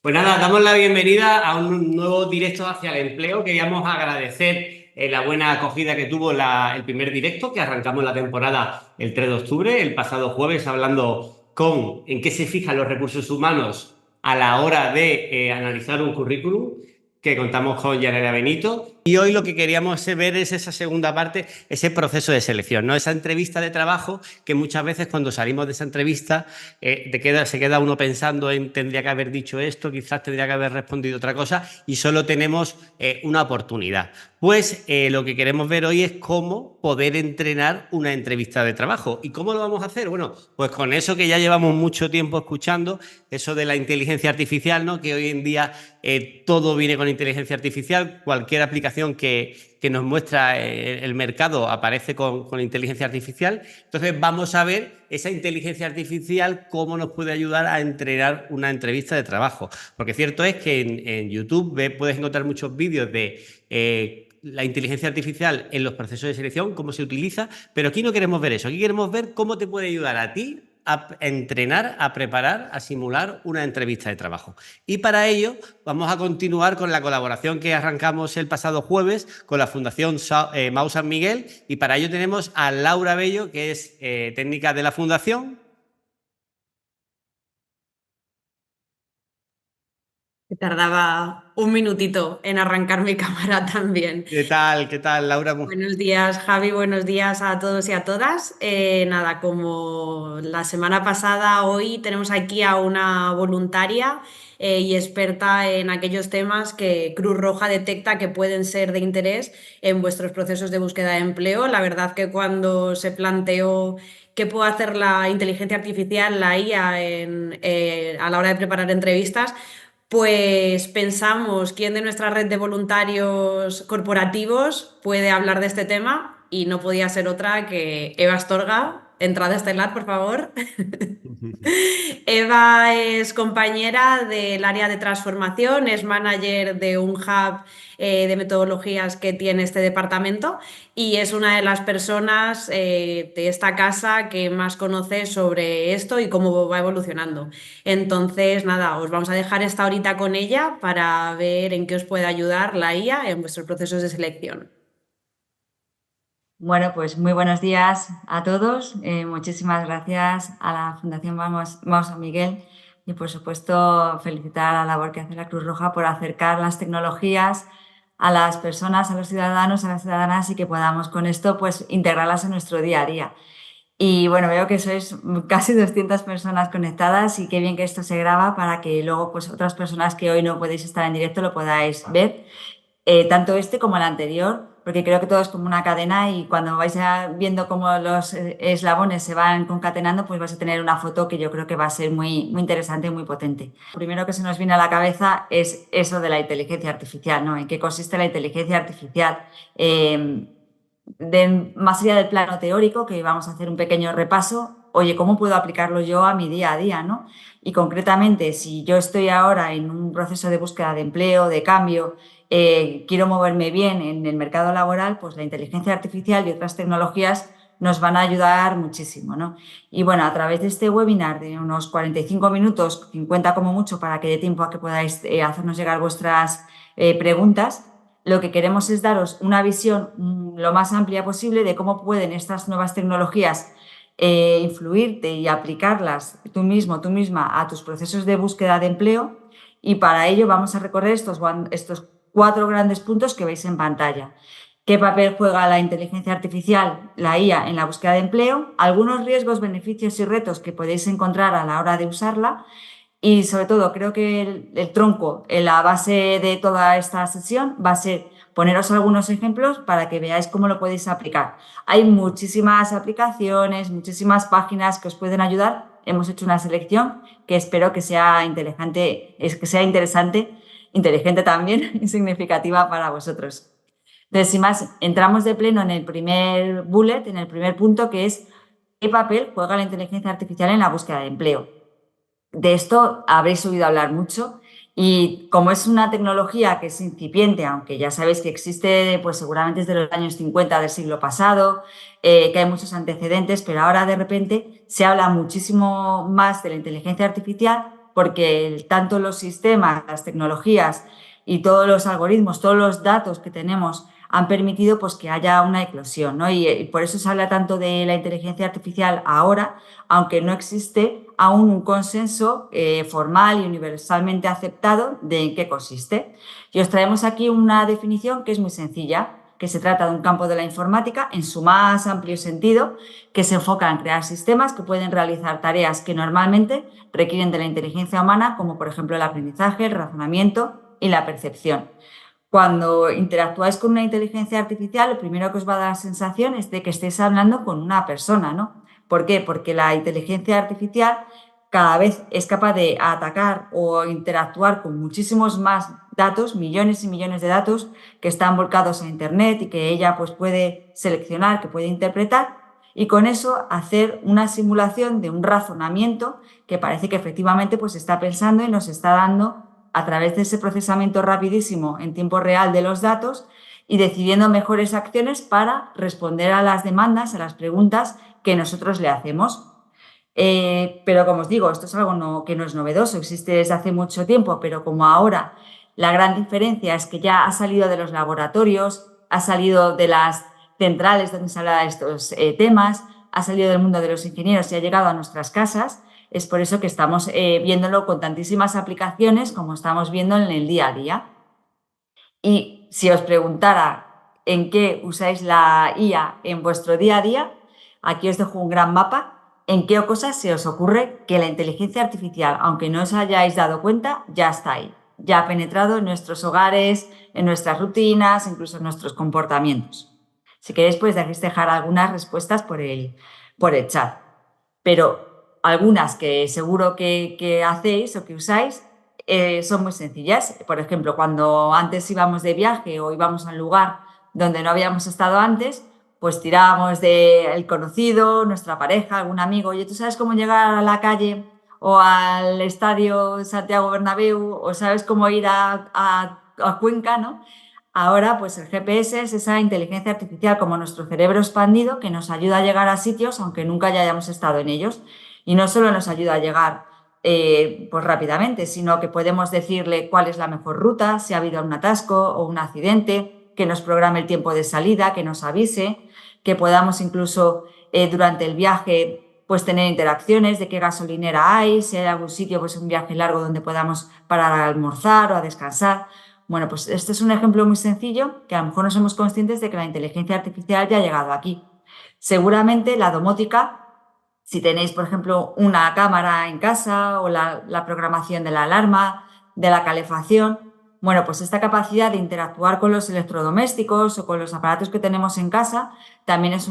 Pues nada, damos la bienvenida a un nuevo directo hacia el empleo. Queríamos agradecer la buena acogida que tuvo el primer directo, que arrancamos la temporada el 3 de octubre, el pasado jueves, hablando en qué se fijan los recursos humanos a la hora de analizar un currículum, que contamos con Yanela Benito. Y hoy lo que queríamos ver es esa segunda parte, ese proceso de selección, ¿no? Esa entrevista de trabajo que muchas veces cuando salimos de esa entrevista se queda uno pensando en tendría que haber dicho esto, quizás tendría que haber respondido otra cosa y solo tenemos una oportunidad. Pues lo que queremos ver hoy es cómo poder entrenar una entrevista de trabajo. ¿Y cómo lo vamos a hacer? Bueno, pues con eso que ya llevamos mucho tiempo escuchando, eso de la inteligencia artificial, ¿no? Que hoy en día todo viene con inteligencia artificial, cualquier aplicación que nos muestra el mercado aparece con inteligencia artificial. Entonces vamos a ver esa inteligencia artificial cómo nos puede ayudar a entrenar una entrevista de trabajo. Porque cierto es que en YouTube puedes encontrar muchos vídeos de la inteligencia artificial en los procesos de selección, cómo se utiliza, pero aquí no queremos ver eso. Aquí queremos ver cómo te puede ayudar a ti a entrenar, a preparar, a simular una entrevista de trabajo. Y para ello vamos a continuar con la colaboración que arrancamos el pasado jueves con la Fundación Mau San Miguel, y para ello tenemos a Laura Bello, que es técnica de la Fundación. Que tardaba un minutito en arrancar mi cámara también. Qué tal, Laura? Buenos días, Javi, buenos días a todos y a todas. Nada, como la semana pasada, hoy tenemos aquí a una voluntaria y experta en aquellos temas que Cruz Roja detecta que pueden ser de interés en vuestros procesos de búsqueda de empleo. La verdad que cuando se planteó qué puede hacer la inteligencia artificial, la IA, a la hora de preparar entrevistas, pues pensamos quién de nuestra red de voluntarios corporativos puede hablar de este tema y no podía ser otra que Eva Astorga. Entrada estelar, por favor. Eva es compañera del área de transformación, es manager de un hub de metodologías que tiene este departamento y es una de las personas de esta casa que más conoce sobre esto y cómo va evolucionando. Entonces, nada, os vamos a dejar esta horita con ella para ver en qué os puede ayudar la IA en vuestros procesos de selección. Bueno, pues muy buenos días a todos. Muchísimas gracias a la Fundación Vamos San Miguel y, por supuesto, felicitar a la labor que hace la Cruz Roja por acercar las tecnologías a las personas, a los ciudadanos, a las ciudadanas y que podamos con esto pues integrarlas en nuestro día a día. Y bueno, veo que sois casi 200 personas conectadas y qué bien que esto se graba para que luego pues otras personas que hoy no podéis estar en directo lo podáis ver. Tanto este como el anterior, porque creo que todo es como una cadena y cuando vais viendo cómo los eslabones se van concatenando, pues vais a tener una foto que yo creo que va a ser muy, muy interesante y muy potente. Lo primero que se nos viene a la cabeza es eso de la inteligencia artificial, ¿no? ¿En qué consiste la inteligencia artificial? Más allá del plano teórico, que vamos a hacer un pequeño repaso, oye, ¿cómo puedo aplicarlo yo a mi día a día, ¿no? Y concretamente, si yo estoy ahora en un proceso de búsqueda de empleo, de cambio, quiero moverme bien en el mercado laboral, pues la inteligencia artificial y otras tecnologías nos van a ayudar muchísimo, ¿no? Y bueno, a través de este webinar de unos 45 minutos, 50 como mucho, para que dé tiempo a que podáis hacernos llegar vuestras preguntas, lo que queremos es daros una visión lo más amplia posible de cómo pueden estas nuevas tecnologías influirte y aplicarlas tú mismo, tú misma a tus procesos de búsqueda de empleo, y para ello vamos a recorrer estos 4 grandes puntos que veis en pantalla. ¿Qué papel juega la inteligencia artificial, la IA, en la búsqueda de empleo? Algunos riesgos, beneficios y retos que podéis encontrar a la hora de usarla. Y sobre todo, creo que el tronco, la base de toda esta sesión va a ser poneros algunos ejemplos para que veáis cómo lo podéis aplicar. Hay muchísimas aplicaciones, muchísimas páginas que os pueden ayudar. Hemos hecho una selección que espero que sea inteligente, que sea interesante, inteligente también y significativa para vosotros. Entonces, sin más, entramos de pleno en el primer bullet, en el primer punto, que es ¿qué papel juega la inteligencia artificial en la búsqueda de empleo? De esto habréis oído hablar mucho y como es una tecnología que es incipiente, aunque ya sabéis que existe pues seguramente desde los años 50 del siglo pasado, que hay muchos antecedentes, pero ahora de repente se habla muchísimo más de la inteligencia artificial porque tanto los sistemas, las tecnologías y todos los algoritmos, todos los datos que tenemos han permitido pues, que haya una eclosión, ¿no? Y por eso se habla tanto de la inteligencia artificial ahora, aunque no existe aún un consenso formal y universalmente aceptado de en qué consiste. Y os traemos aquí una definición que es muy sencilla, que se trata de un campo de la informática en su más amplio sentido, que se enfoca en crear sistemas que pueden realizar tareas que normalmente requieren de la inteligencia humana, como por ejemplo el aprendizaje, el razonamiento y la percepción. Cuando interactuáis con una inteligencia artificial, lo primero que os va a dar la sensación es de que estéis hablando con una persona, ¿no? ¿Por qué? Porque la inteligencia artificial cada vez es capaz de atacar o interactuar con muchísimos más datos, millones y millones de datos que están volcados a Internet y que ella pues, puede seleccionar, que puede interpretar, y con eso hacer una simulación de un razonamiento que parece que efectivamente pues, está pensando y nos está dando a través de ese procesamiento rapidísimo en tiempo real de los datos y decidiendo mejores acciones para responder a las demandas, a las preguntas que nosotros le hacemos. Pero como os digo, esto es algo que no es novedoso, existe desde hace mucho tiempo, pero como ahora la gran diferencia es que ya ha salido de los laboratorios, ha salido de las centrales donde se habla de estos temas, ha salido del mundo de los ingenieros y ha llegado a nuestras casas. Es por eso que estamos viéndolo con tantísimas aplicaciones como estamos viendo en el día a día. Y si os preguntara en qué usáis la IA en vuestro día a día, aquí os dejo un gran mapa. ¿En qué cosas se os ocurre que la inteligencia artificial, aunque no os hayáis dado cuenta, ya está ahí? Ya ha penetrado en nuestros hogares, en nuestras rutinas, incluso en nuestros comportamientos. Si queréis, podéis dejar algunas respuestas por el chat. Pero algunas que seguro que hacéis o que usáis son muy sencillas. Por ejemplo, cuando antes íbamos de viaje o íbamos a un lugar donde no habíamos estado antes, pues tirábamos del conocido, nuestra pareja, algún amigo. Oye, ¿tú sabes cómo llegar a la calle o al estadio Santiago Bernabéu o sabes cómo ir a Cuenca, ¿no? Ahora, pues el GPS es esa inteligencia artificial como nuestro cerebro expandido que nos ayuda a llegar a sitios aunque nunca ya hayamos estado en ellos. Y no solo nos ayuda a llegar pues rápidamente, sino que podemos decirle cuál es la mejor ruta, si ha habido un atasco o un accidente, que nos programe el tiempo de salida, que nos avise, que podamos incluso durante el viaje pues tener interacciones de qué gasolinera hay, si hay algún sitio, pues un viaje largo donde podamos parar a almorzar o a descansar. Bueno, pues este es un ejemplo muy sencillo que a lo mejor no somos conscientes de que la inteligencia artificial ya ha llegado aquí. Seguramente la domótica, si tenéis, por ejemplo, una cámara en casa o la programación de la alarma, de la calefacción, bueno, pues esta capacidad de interactuar con los electrodomésticos o con los aparatos que tenemos en casa también es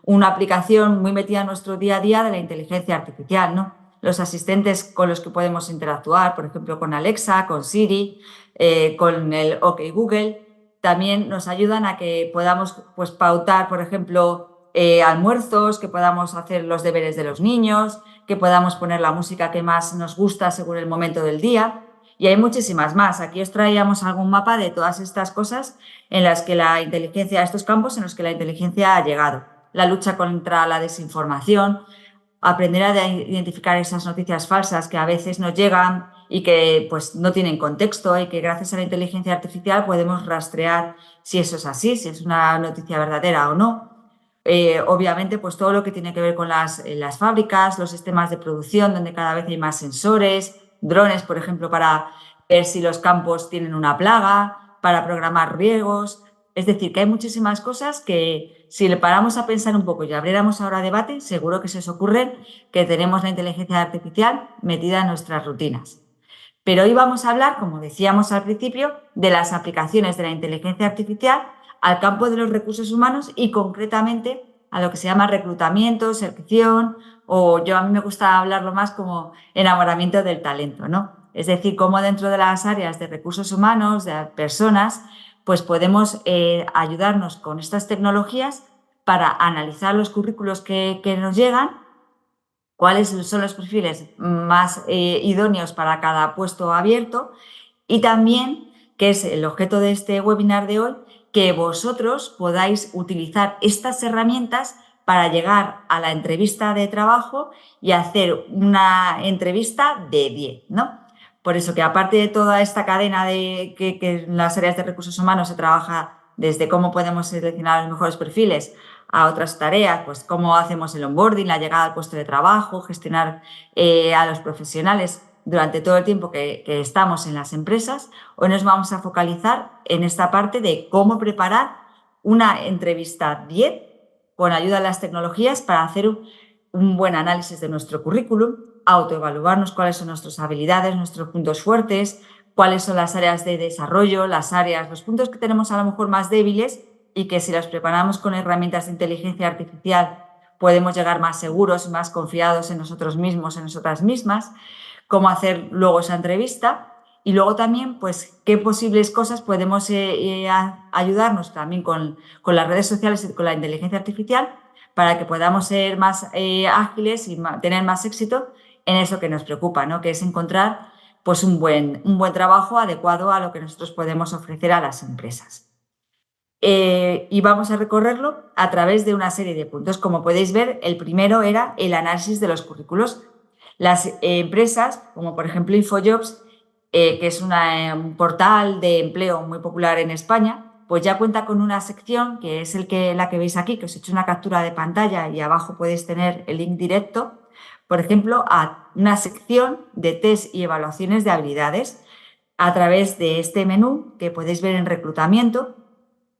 una aplicación muy metida en nuestro día a día de la inteligencia artificial, ¿no? Los asistentes con los que podemos interactuar, por ejemplo, con Alexa, con Siri, con el OK Google, también nos ayudan a que podamos pues, pautar, por ejemplo, almuerzos, que podamos hacer los deberes de los niños, que podamos poner la música que más nos gusta según el momento del día. Y hay muchísimas más. Aquí os traíamos algún mapa de todas estas cosas en las que la inteligencia, estos campos en los que la inteligencia ha llegado. La lucha contra la desinformación, aprender a identificar esas noticias falsas que a veces nos llegan y que pues, no tienen contexto y que gracias a la inteligencia artificial podemos rastrear si eso es así, si es una noticia verdadera o no. Obviamente, pues todo lo que tiene que ver con las fábricas, los sistemas de producción, donde cada vez hay más sensores, drones, por ejemplo, para ver si los campos tienen una plaga, para programar riegos. Es decir, que hay muchísimas cosas que si le paramos a pensar un poco y abriéramos ahora debate, seguro que se os ocurre que tenemos la inteligencia artificial metida en nuestras rutinas. Pero hoy vamos a hablar, como decíamos al principio, de las aplicaciones de la inteligencia artificial al campo de los recursos humanos y concretamente a lo que se llama reclutamiento, selección o a mí me gusta hablarlo más como enamoramiento del talento, ¿no? Es decir, cómo dentro de las áreas de recursos humanos, de personas, pues podemos ayudarnos con estas tecnologías para analizar los currículos que nos llegan, cuáles son los perfiles más idóneos para cada puesto abierto y también, que es el objeto de este webinar de hoy, que vosotros podáis utilizar estas herramientas para llegar a la entrevista de trabajo y hacer una entrevista de 10, ¿no? Por eso que aparte de toda esta cadena de que en las áreas de recursos humanos se trabaja desde cómo podemos seleccionar los mejores perfiles a otras tareas, pues cómo hacemos el onboarding, la llegada al puesto de trabajo, gestionar a los profesionales durante todo el tiempo que estamos en las empresas. Hoy nos vamos a focalizar en esta parte de cómo preparar una entrevista 10 con ayuda de las tecnologías para hacer un buen análisis de nuestro currículum, autoevaluarnos cuáles son nuestras habilidades, nuestros puntos fuertes, cuáles son las áreas de desarrollo, los puntos que tenemos a lo mejor más débiles y que si los preparamos con herramientas de inteligencia artificial podemos llegar más seguros, más confiados en nosotros mismos, en nosotras mismas, cómo hacer luego esa entrevista y luego también pues qué posibles cosas podemos ayudarnos también con las redes sociales y con la inteligencia artificial para que podamos ser más ágiles y tener más éxito en eso que nos preocupa, ¿no? Que es encontrar pues un buen trabajo adecuado a lo que nosotros podemos ofrecer a las empresas. Y vamos a recorrerlo a través de una serie de puntos. Como podéis ver, el primero era el análisis de los currículos. Las empresas, como por ejemplo InfoJobs, que es un portal de empleo muy popular en España, pues ya cuenta con una sección que es la que veis aquí, que os he hecho una captura de pantalla y abajo podéis tener el link directo, por ejemplo, a una sección de test y evaluaciones de habilidades. A través de este menú que podéis ver en reclutamiento,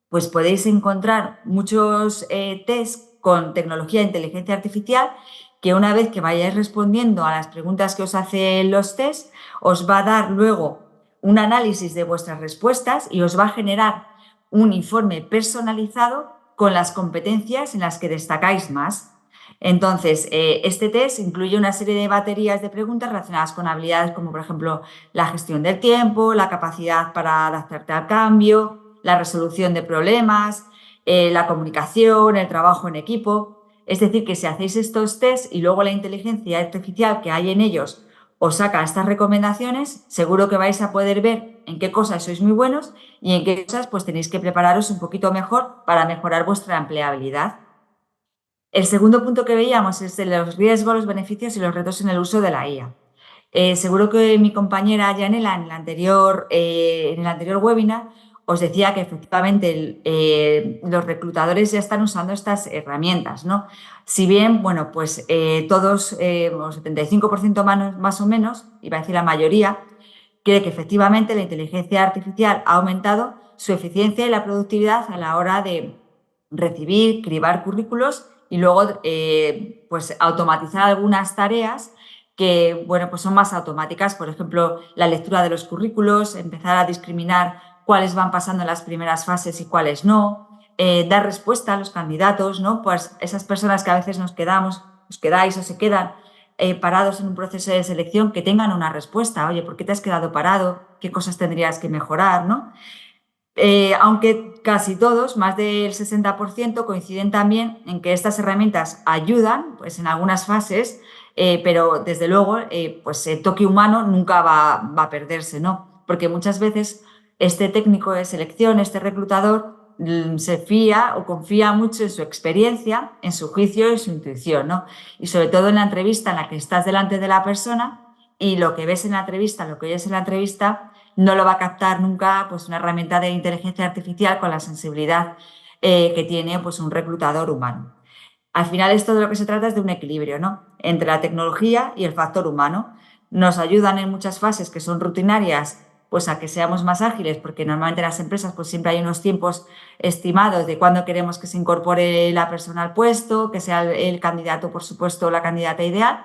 pues podéis encontrar muchos test con tecnología de inteligencia artificial que una vez que vayáis respondiendo a las preguntas que os hacen los test, os va a dar luego un análisis de vuestras respuestas y os va a generar un informe personalizado con las competencias en las que destacáis más. Entonces, este test incluye una serie de baterías de preguntas relacionadas con habilidades como, por ejemplo, la gestión del tiempo, la capacidad para adaptarte al cambio, la resolución de problemas, la comunicación, el trabajo en equipo. Es decir, que si hacéis estos test y luego la inteligencia artificial que hay en ellos os saca estas recomendaciones, seguro que vais a poder ver en qué cosas sois muy buenos y en qué cosas pues tenéis que prepararos un poquito mejor para mejorar vuestra empleabilidad. El segundo punto que veíamos es de los riesgos, los beneficios y los retos en el uso de la IA. Seguro que mi compañera Yanela en el anterior webinar os decía que efectivamente los reclutadores ya están usando estas herramientas, ¿no? Si bien, bueno, pues todos, el 75% más o menos, iba a decir la mayoría, cree que efectivamente la inteligencia artificial ha aumentado su eficiencia y la productividad a la hora de recibir, cribar currículos y luego pues automatizar algunas tareas que bueno, pues son más automáticas, por ejemplo, la lectura de los currículos, empezar a discriminar cuáles van pasando en las primeras fases y cuáles no, dar respuesta a los candidatos, ¿no? Pues esas personas que a veces os quedáis o se quedan parados en un proceso de selección, que tengan una respuesta. Oye, ¿por qué te has quedado parado? ¿Qué cosas tendrías que mejorar, ¿no? Aunque casi todos, más del 60%, coinciden también en que estas herramientas ayudan pues, en algunas fases, pero desde luego pues, el toque humano nunca va a perderse, ¿no? Porque muchas veces este técnico de selección, este reclutador, se fía o confía mucho en su experiencia, en su juicio y en su intuición, ¿no? Y sobre todo en la entrevista en la que estás delante de la persona y lo que ves en la entrevista, lo que oyes en la entrevista, no lo va a captar nunca pues, una herramienta de inteligencia artificial con la sensibilidad que tiene pues, un reclutador humano. Al final esto de lo que se trata es de un equilibrio, ¿no? Entre la tecnología y el factor humano. Nos ayudan en muchas fases que son rutinarias pues a que seamos más ágiles, porque normalmente en las empresas pues siempre hay unos tiempos estimados de cuándo queremos que se incorpore la persona al puesto, que sea el candidato, por supuesto, la candidata ideal,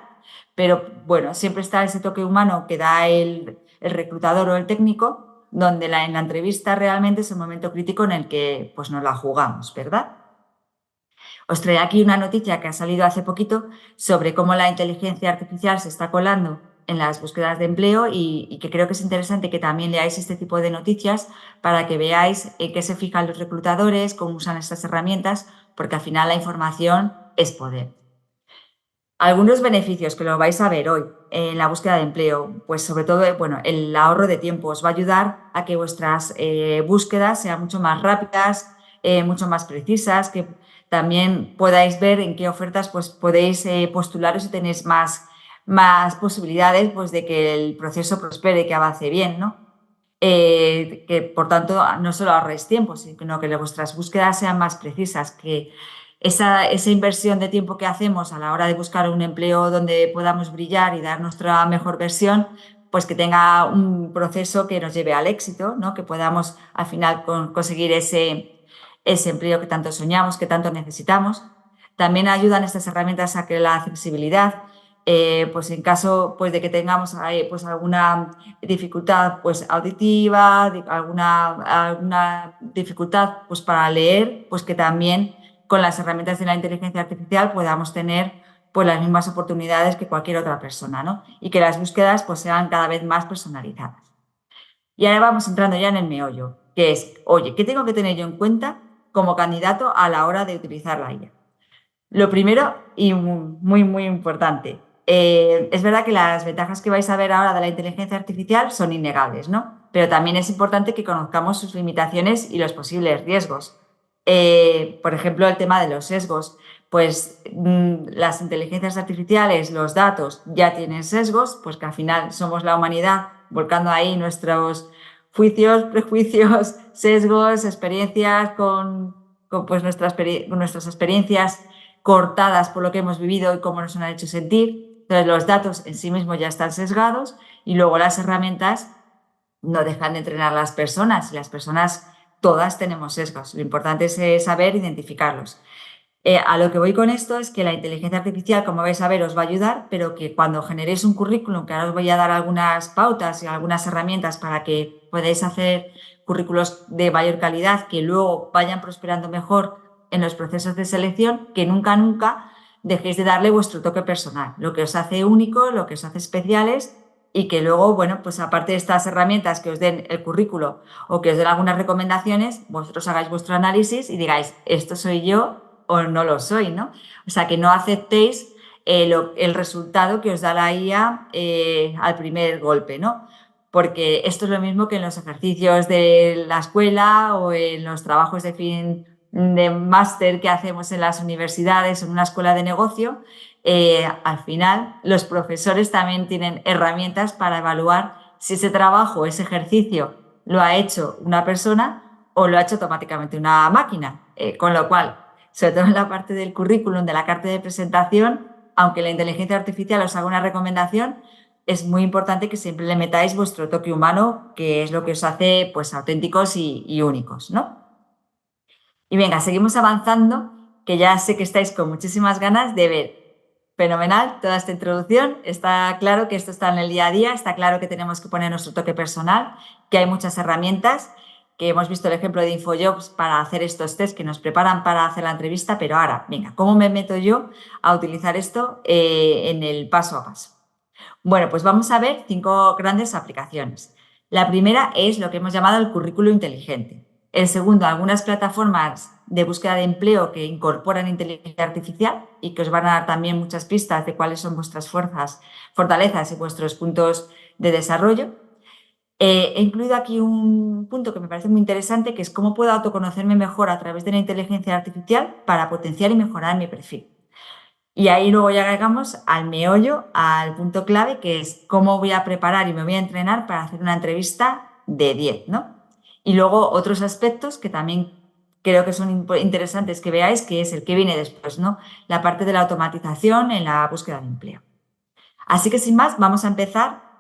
pero bueno, siempre está ese toque humano que da el reclutador o el técnico, donde en la entrevista realmente es el momento crítico en el que pues nos la jugamos, ¿verdad? Os trae aquí una noticia que ha salido hace poquito sobre cómo la inteligencia artificial se está colando en las búsquedas de empleo y que creo que es interesante que también leáis este tipo de noticias para que veáis en qué se fijan los reclutadores, cómo usan estas herramientas, porque al final la información es poder. Algunos beneficios que lo vais a ver hoy en la búsqueda de empleo, pues sobre todo, bueno, el ahorro de tiempo os va a ayudar a que vuestras búsquedas sean mucho más rápidas, mucho más precisas, que también podáis ver en qué ofertas pues, podéis postularos y tenéis más posibilidades pues, de que el proceso prospere, que avance bien, ¿no? Que por tanto no solo ahorréis tiempo, sino que vuestras búsquedas sean más precisas, que esa inversión de tiempo que hacemos a la hora de buscar un empleo donde podamos brillar y dar nuestra mejor versión, pues que tenga un proceso que nos lleve al éxito, ¿no? Que podamos al final conseguir ese empleo que tanto soñamos, que tanto necesitamos. También ayudan estas herramientas a que la accesibilidad, pues en caso pues, de que tengamos pues alguna dificultad pues, auditiva, alguna dificultad pues, para leer, pues que también con las herramientas de la inteligencia artificial podamos tener pues, las mismas oportunidades que cualquier otra persona, ¿no? Y que las búsquedas pues, sean cada vez más personalizadas. Y ahora vamos entrando ya en el meollo, que es, oye, ¿qué tengo que tener yo en cuenta como candidato a la hora de utilizar la IA? Lo primero y muy, muy importante, es verdad que las ventajas que vais a ver ahora de la inteligencia artificial son innegables, ¿no? Pero también es importante que conozcamos sus limitaciones y los posibles riesgos. Por ejemplo, el tema de los sesgos. Pues las inteligencias artificiales, los datos ya tienen sesgos, pues que al final somos la humanidad volcando ahí nuestros juicios, prejuicios, sesgos, experiencias pues nuestras experiencias cortadas por lo que hemos vivido y cómo nos han hecho sentir. Entonces, los datos en sí mismos ya están sesgados y luego las herramientas no dejan de entrenar a las personas y las personas todas tenemos sesgos. Lo importante es saber identificarlos. A lo que voy con esto es que la inteligencia artificial, como vais a ver, os va a ayudar, pero que cuando generéis un currículum, que ahora os voy a dar algunas pautas y algunas herramientas para que podáis hacer currículos de mayor calidad, que luego vayan prosperando mejor en los procesos de selección, que nunca dejéis de darle vuestro toque personal, lo que os hace único, lo que os hace especiales y que luego, bueno, pues aparte de estas herramientas que os den el currículo o que os den algunas recomendaciones, vosotros hagáis vuestro análisis y digáis, esto soy yo o no lo soy, ¿no? O sea, que no aceptéis el resultado que os da la IA al primer golpe, ¿no? Porque esto es lo mismo que en los ejercicios de la escuela o en los trabajos de fin de máster que hacemos en las universidades o en una escuela de negocio. Al final, los profesores también tienen herramientas para evaluar si ese trabajo, ese ejercicio lo ha hecho una persona o lo ha hecho automáticamente una máquina. Con lo cual, sobre todo en la parte del currículum, de la carta de presentación, aunque la inteligencia artificial os haga una recomendación, es muy importante que siempre le metáis vuestro toque humano, que es lo que os hace pues, auténticos y únicos, ¿no? Y venga, seguimos avanzando, que ya sé que estáis con muchísimas ganas de ver. Fenomenal toda esta introducción. Está claro que esto está en el día a día, está claro que tenemos que poner nuestro toque personal, que hay muchas herramientas, que hemos visto el ejemplo de InfoJobs para hacer estos test que nos preparan para hacer la entrevista, pero ahora, venga, ¿cómo me meto yo a utilizar esto en el paso a paso? Bueno, pues vamos a ver 5 grandes aplicaciones. La primera es lo que hemos llamado el currículo inteligente. El segundo, algunas plataformas de búsqueda de empleo que incorporan inteligencia artificial y que os van a dar también muchas pistas de cuáles son vuestras fortalezas y vuestros puntos de desarrollo. He incluido aquí un punto que me parece muy interesante, que es cómo puedo autoconocerme mejor a través de la inteligencia artificial para potenciar y mejorar mi perfil. Y ahí luego ya llegamos al meollo, al punto clave, que es cómo voy a preparar y me voy a entrenar para hacer una entrevista de 10, ¿no? Y luego otros aspectos que también creo que son interesantes que veáis, que es el que viene después, ¿no? La parte de la automatización en la búsqueda de empleo. Así que sin más, vamos a empezar.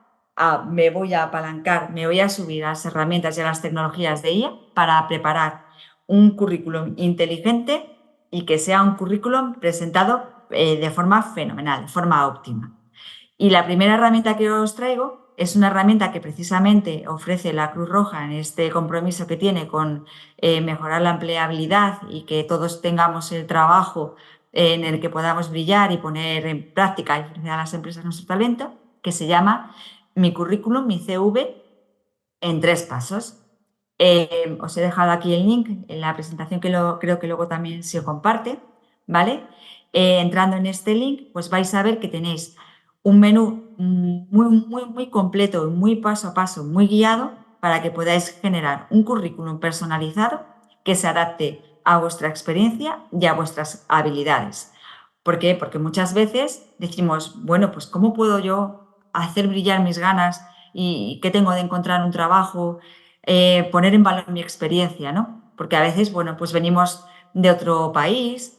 Me voy a apalancar, me voy a subir a las herramientas y a las tecnologías de IA para preparar un currículum inteligente y que sea un currículum presentado de forma fenomenal, de forma óptima. Y la primera herramienta que os traigo es una herramienta que precisamente ofrece la Cruz Roja en este compromiso que tiene con mejorar la empleabilidad y que todos tengamos el trabajo en el que podamos brillar y poner en práctica y ofrecer a las empresas nuestro talento, que se llama Mi Currículum, mi CV, en 3 pasos. Os he dejado aquí el link en la presentación que creo que luego también se comparte, ¿vale? Entrando en este link, pues vais a ver que tenéis un menú muy completo y muy paso a paso, muy guiado para que podáis generar un currículum personalizado que se adapte a vuestra experiencia y a vuestras habilidades. ¿Por qué? Porque muchas veces decimos, bueno, pues ¿cómo puedo yo hacer brillar mis ganas y qué tengo de encontrar un trabajo? Poner en valor mi experiencia, ¿no? Porque a veces, bueno, pues venimos de otro país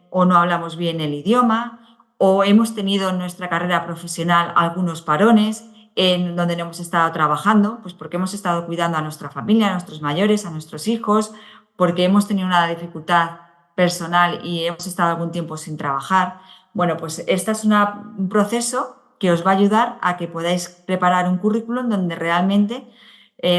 o no hablamos bien el idioma o hemos tenido en nuestra carrera profesional algunos parones en donde no hemos estado trabajando, pues porque hemos estado cuidando a nuestra familia, a nuestros mayores, a nuestros hijos, porque hemos tenido una dificultad personal y hemos estado algún tiempo sin trabajar. Bueno, pues este es un proceso que os va a ayudar a que podáis preparar un currículum donde realmente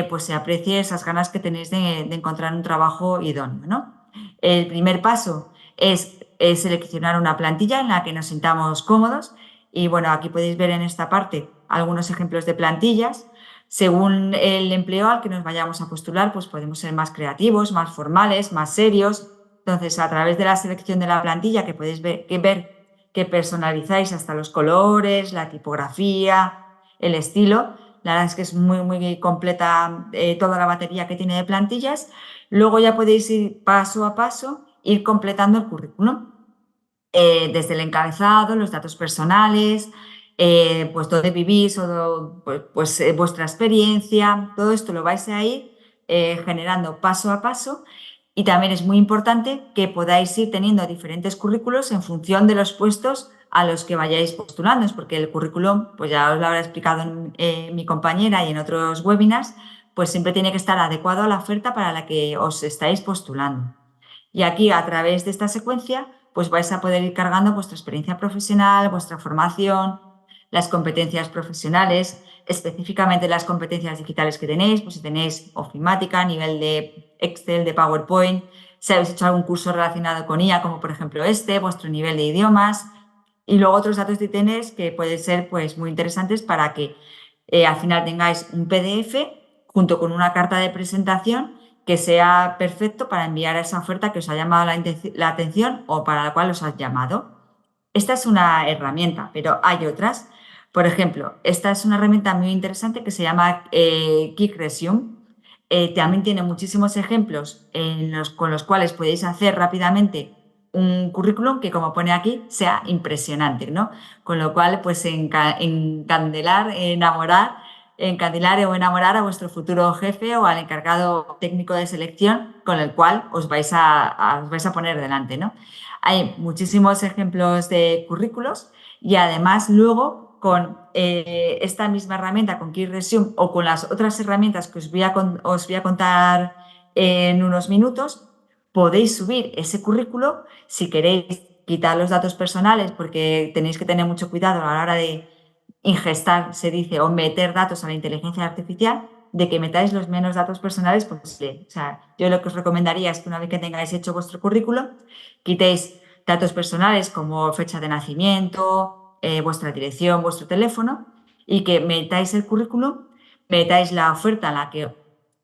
pues se aprecie esas ganas que tenéis de encontrar un trabajo idóneo, ¿no? El primer paso es seleccionar una plantilla en la que nos sintamos cómodos y bueno, aquí podéis ver en esta parte algunos ejemplos de plantillas. Según el empleo al que nos vayamos a postular, pues podemos ser más creativos, más formales, más serios. Entonces, a través de la selección de la plantilla, que podéis ver que personalizáis hasta los colores, la tipografía, el estilo. La verdad es que es muy completa toda la batería que tiene de plantillas. Luego ya podéis ir paso a paso, ir completando el currículum. Desde el encabezado, los datos personales, pues dónde vivís o vuestra experiencia, todo esto lo vais a ir generando paso a paso y también es muy importante que podáis ir teniendo diferentes currículos en función de los puestos a los que vayáis postulando, porque el currículum, pues ya os lo habrá explicado mi compañera y en otros webinars, pues siempre tiene que estar adecuado a la oferta para la que os estáis postulando. Y aquí, a través de esta secuencia, pues vais a poder ir cargando vuestra experiencia profesional, vuestra formación, las competencias profesionales, específicamente las competencias digitales que tenéis, pues si tenéis ofimática, nivel de Excel, de PowerPoint, si habéis hecho algún curso relacionado con IA, como por ejemplo vuestro nivel de idiomas, y luego otros datos que tenéis que pueden ser pues muy interesantes para que al final tengáis un PDF junto con una carta de presentación que sea perfecto para enviar a esa oferta que os ha llamado la atención o para la cual os has llamado. Esta es una herramienta, pero hay otras. Por ejemplo, esta es una herramienta muy interesante que se llama Quick Resume. También tiene muchísimos ejemplos con los cuales podéis hacer rápidamente un currículum que, como pone aquí, sea impresionante, ¿no? Con lo cual, pues encandilar o enamorar a vuestro futuro jefe o al encargado técnico de selección con el cual os vais a poner delante, ¿no? Hay muchísimos ejemplos de currículos y además luego con esta misma herramienta, con Quick Resume o con las otras herramientas que os voy a contar en unos minutos, podéis subir ese currículo si queréis quitar los datos personales porque tenéis que tener mucho cuidado a la hora de ingestar, se dice, o meter datos a la inteligencia artificial, de que metáis los menos datos personales posible. O sea, yo lo que os recomendaría es que una vez que tengáis hecho vuestro currículum, quitéis datos personales como fecha de nacimiento, vuestra dirección, vuestro teléfono y que metáis el currículum, metáis la oferta en la que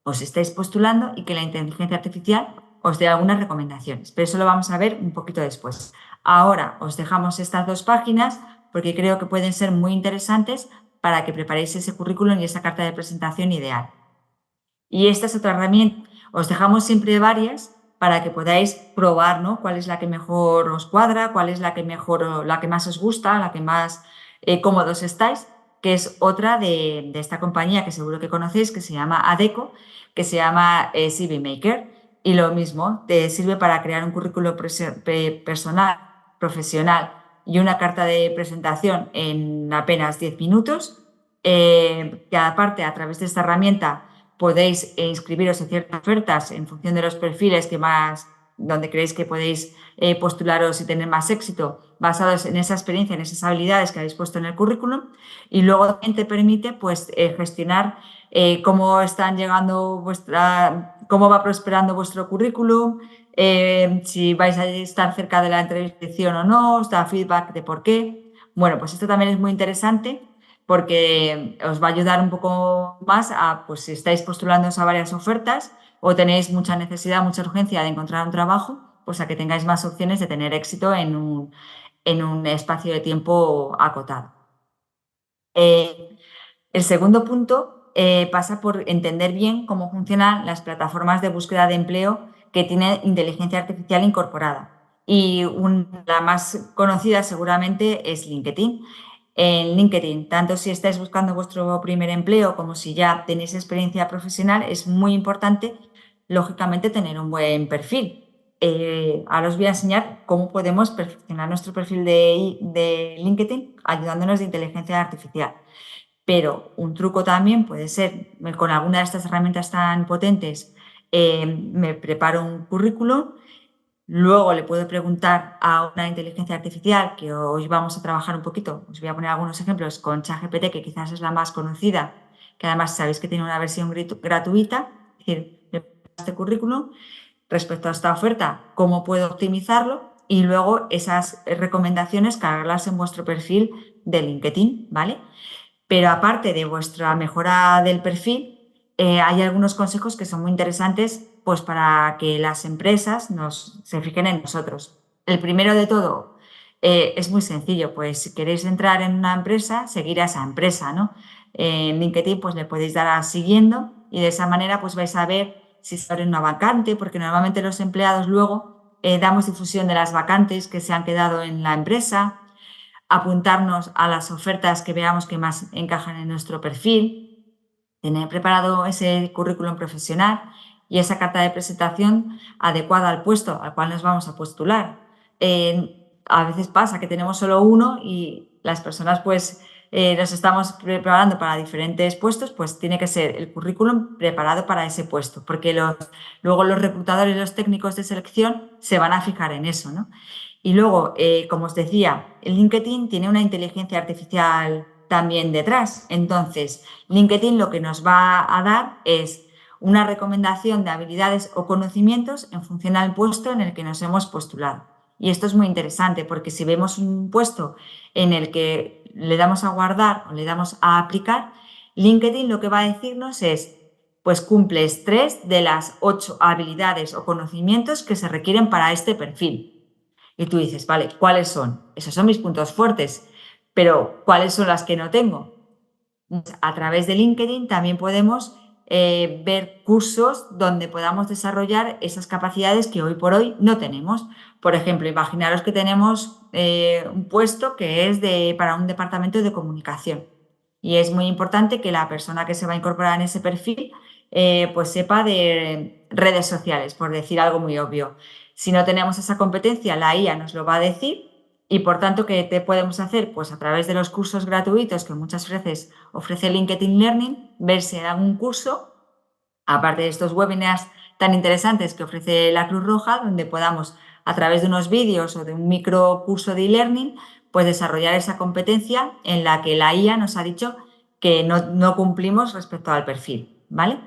os estáis postulando y que la inteligencia artificial os dé algunas recomendaciones. Pero eso lo vamos a ver un poquito después. Ahora os dejamos estas dos páginas porque creo que pueden ser muy interesantes para que preparéis ese currículum y esa carta de presentación ideal. Y esta es otra herramienta. Os dejamos siempre varias para que podáis probar, ¿no? Cuál es la que mejor os cuadra, cuál es la que más os gusta, la que más cómodos estáis, que es otra de esta compañía que seguro que conocéis, que se llama Adecco, que se llama CV Maker. Y lo mismo, te sirve para crear un currículo personal, profesional y una carta de presentación en apenas 10 minutos. Que aparte, a través de esta herramienta, podéis inscribiros en ciertas ofertas en función de los perfiles donde creéis que podéis postularos y tener más éxito basados en esa experiencia, en esas habilidades que habéis puesto en el currículum. Y luego también te permite pues, gestionar cómo están llegando cómo va prosperando vuestro currículum, si vais a estar cerca de la entrevista o no, os da feedback de por qué. Bueno, pues esto también es muy interesante porque os va a ayudar un poco más a, pues si estáis postulándoos a varias ofertas o tenéis mucha necesidad, mucha urgencia de encontrar un trabajo, pues a que tengáis más opciones de tener éxito en un espacio de tiempo acotado. El segundo punto pasa por entender bien cómo funcionan las plataformas de búsqueda de empleo que tiene inteligencia artificial incorporada. Y la más conocida seguramente es LinkedIn. En LinkedIn, tanto si estáis buscando vuestro primer empleo como si ya tenéis experiencia profesional, es muy importante, lógicamente, tener un buen perfil. Ahora os voy a enseñar cómo podemos perfeccionar nuestro perfil de LinkedIn ayudándonos de inteligencia artificial. Pero un truco también puede ser, con alguna de estas herramientas tan potentes, me preparo un currículum, luego le puedo preguntar a una inteligencia artificial, que hoy vamos a trabajar un poquito, os voy a poner algunos ejemplos con ChatGPT, que quizás es la más conocida, que además sabéis que tiene una versión gratuita, es decir, le pongo este currículum respecto a esta oferta, cómo puedo optimizarlo y luego esas recomendaciones cargarlas en vuestro perfil de LinkedIn, ¿vale? Pero aparte de vuestra mejora del perfil, hay algunos consejos que son muy interesantes pues, para que las empresas se fijen en nosotros. El primero de todo es muy sencillo, pues si queréis entrar en una empresa, seguir a esa empresa, ¿no? En LinkedIn pues le podéis dar a siguiendo y de esa manera pues vais a ver si se abre una vacante, porque normalmente los empleados luego damos difusión de las vacantes que se han quedado en la empresa, apuntarnos a las ofertas que veamos que más encajan en nuestro perfil, tener preparado ese currículum profesional y esa carta de presentación adecuada al puesto al cual nos vamos a postular. A veces pasa que tenemos solo uno y las personas pues nos estamos preparando para diferentes puestos, pues tiene que ser el currículum preparado para ese puesto, porque luego los reclutadores y los técnicos de selección se van a fijar en eso, ¿no? Y luego, como os decía, el LinkedIn tiene una inteligencia artificial también detrás. Entonces, LinkedIn lo que nos va a dar es una recomendación de habilidades o conocimientos en función al puesto en el que nos hemos postulado. Y esto es muy interesante porque si vemos un puesto en el que le damos a guardar o le damos a aplicar, LinkedIn lo que va a decirnos es, pues cumples 3 de las 8 habilidades o conocimientos que se requieren para este perfil. Y tú dices, vale, ¿cuáles son? Esos son mis puntos fuertes, pero ¿cuáles son las que no tengo? A través de LinkedIn también podemos ver cursos donde podamos desarrollar esas capacidades que hoy por hoy no tenemos. Por ejemplo, imaginaros que tenemos un puesto que es para un departamento de comunicación y es muy importante que la persona que se va a incorporar en ese perfil pues sepa de redes sociales, por decir algo muy obvio. Si no tenemos esa competencia, la IA nos lo va a decir y, por tanto, ¿qué te podemos hacer? Pues a través de los cursos gratuitos que muchas veces ofrece LinkedIn Learning, ver si hay algún curso, aparte de estos webinars tan interesantes que ofrece la Cruz Roja, donde podamos, a través de unos vídeos o de un micro curso de e-learning, pues desarrollar esa competencia en la que la IA nos ha dicho que no cumplimos respecto al perfil, ¿vale?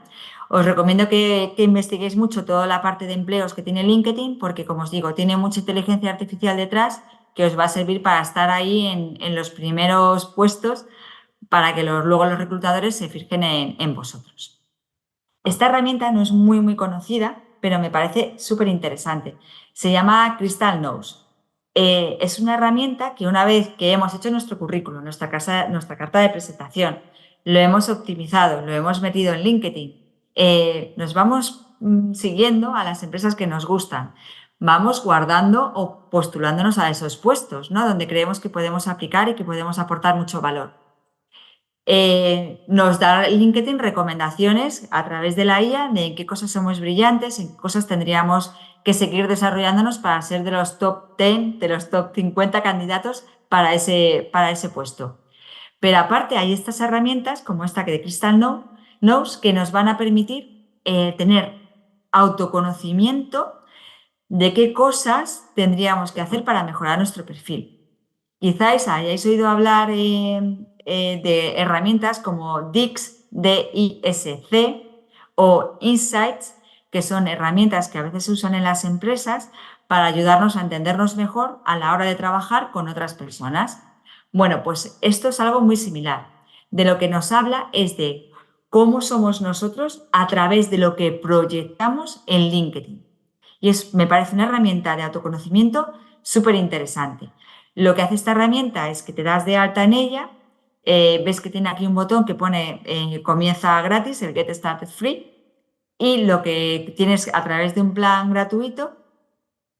Os recomiendo que investiguéis mucho toda la parte de empleos que tiene LinkedIn porque, como os digo, tiene mucha inteligencia artificial detrás que os va a servir para estar ahí en los primeros puestos para que luego los reclutadores se fijen en vosotros. Esta herramienta no es muy conocida, pero me parece súper interesante. Se llama Crystal Knows. Es una herramienta que una vez que hemos hecho nuestro currículum, nuestra carta de presentación, lo hemos optimizado, lo hemos metido en LinkedIn, nos vamos siguiendo a las empresas que nos gustan, vamos guardando o postulándonos a esos puestos, ¿no? Donde creemos que podemos aplicar y que podemos aportar mucho valor. Nos da LinkedIn recomendaciones a través de la IA de en qué cosas somos brillantes, en qué cosas tendríamos que seguir desarrollándonos para ser de los top 10, de los top 50 candidatos para ese puesto. Pero aparte hay estas herramientas como esta que de Crystal Knows que nos van a permitir tener autoconocimiento de qué cosas tendríamos que hacer para mejorar nuestro perfil. Quizás hayáis oído hablar de herramientas como Dix, DISC o Insights, que son herramientas que a veces se usan en las empresas para ayudarnos a entendernos mejor a la hora de trabajar con otras personas. Bueno, pues esto es algo muy similar. De lo que nos habla es de cómo somos nosotros a través de lo que proyectamos en LinkedIn. Y me parece una herramienta de autoconocimiento súper interesante. Lo que hace esta herramienta es que te das de alta en ella, ves que tiene aquí un botón que pone comienza gratis, el Get Started Free, Y lo que tienes a través de un plan gratuito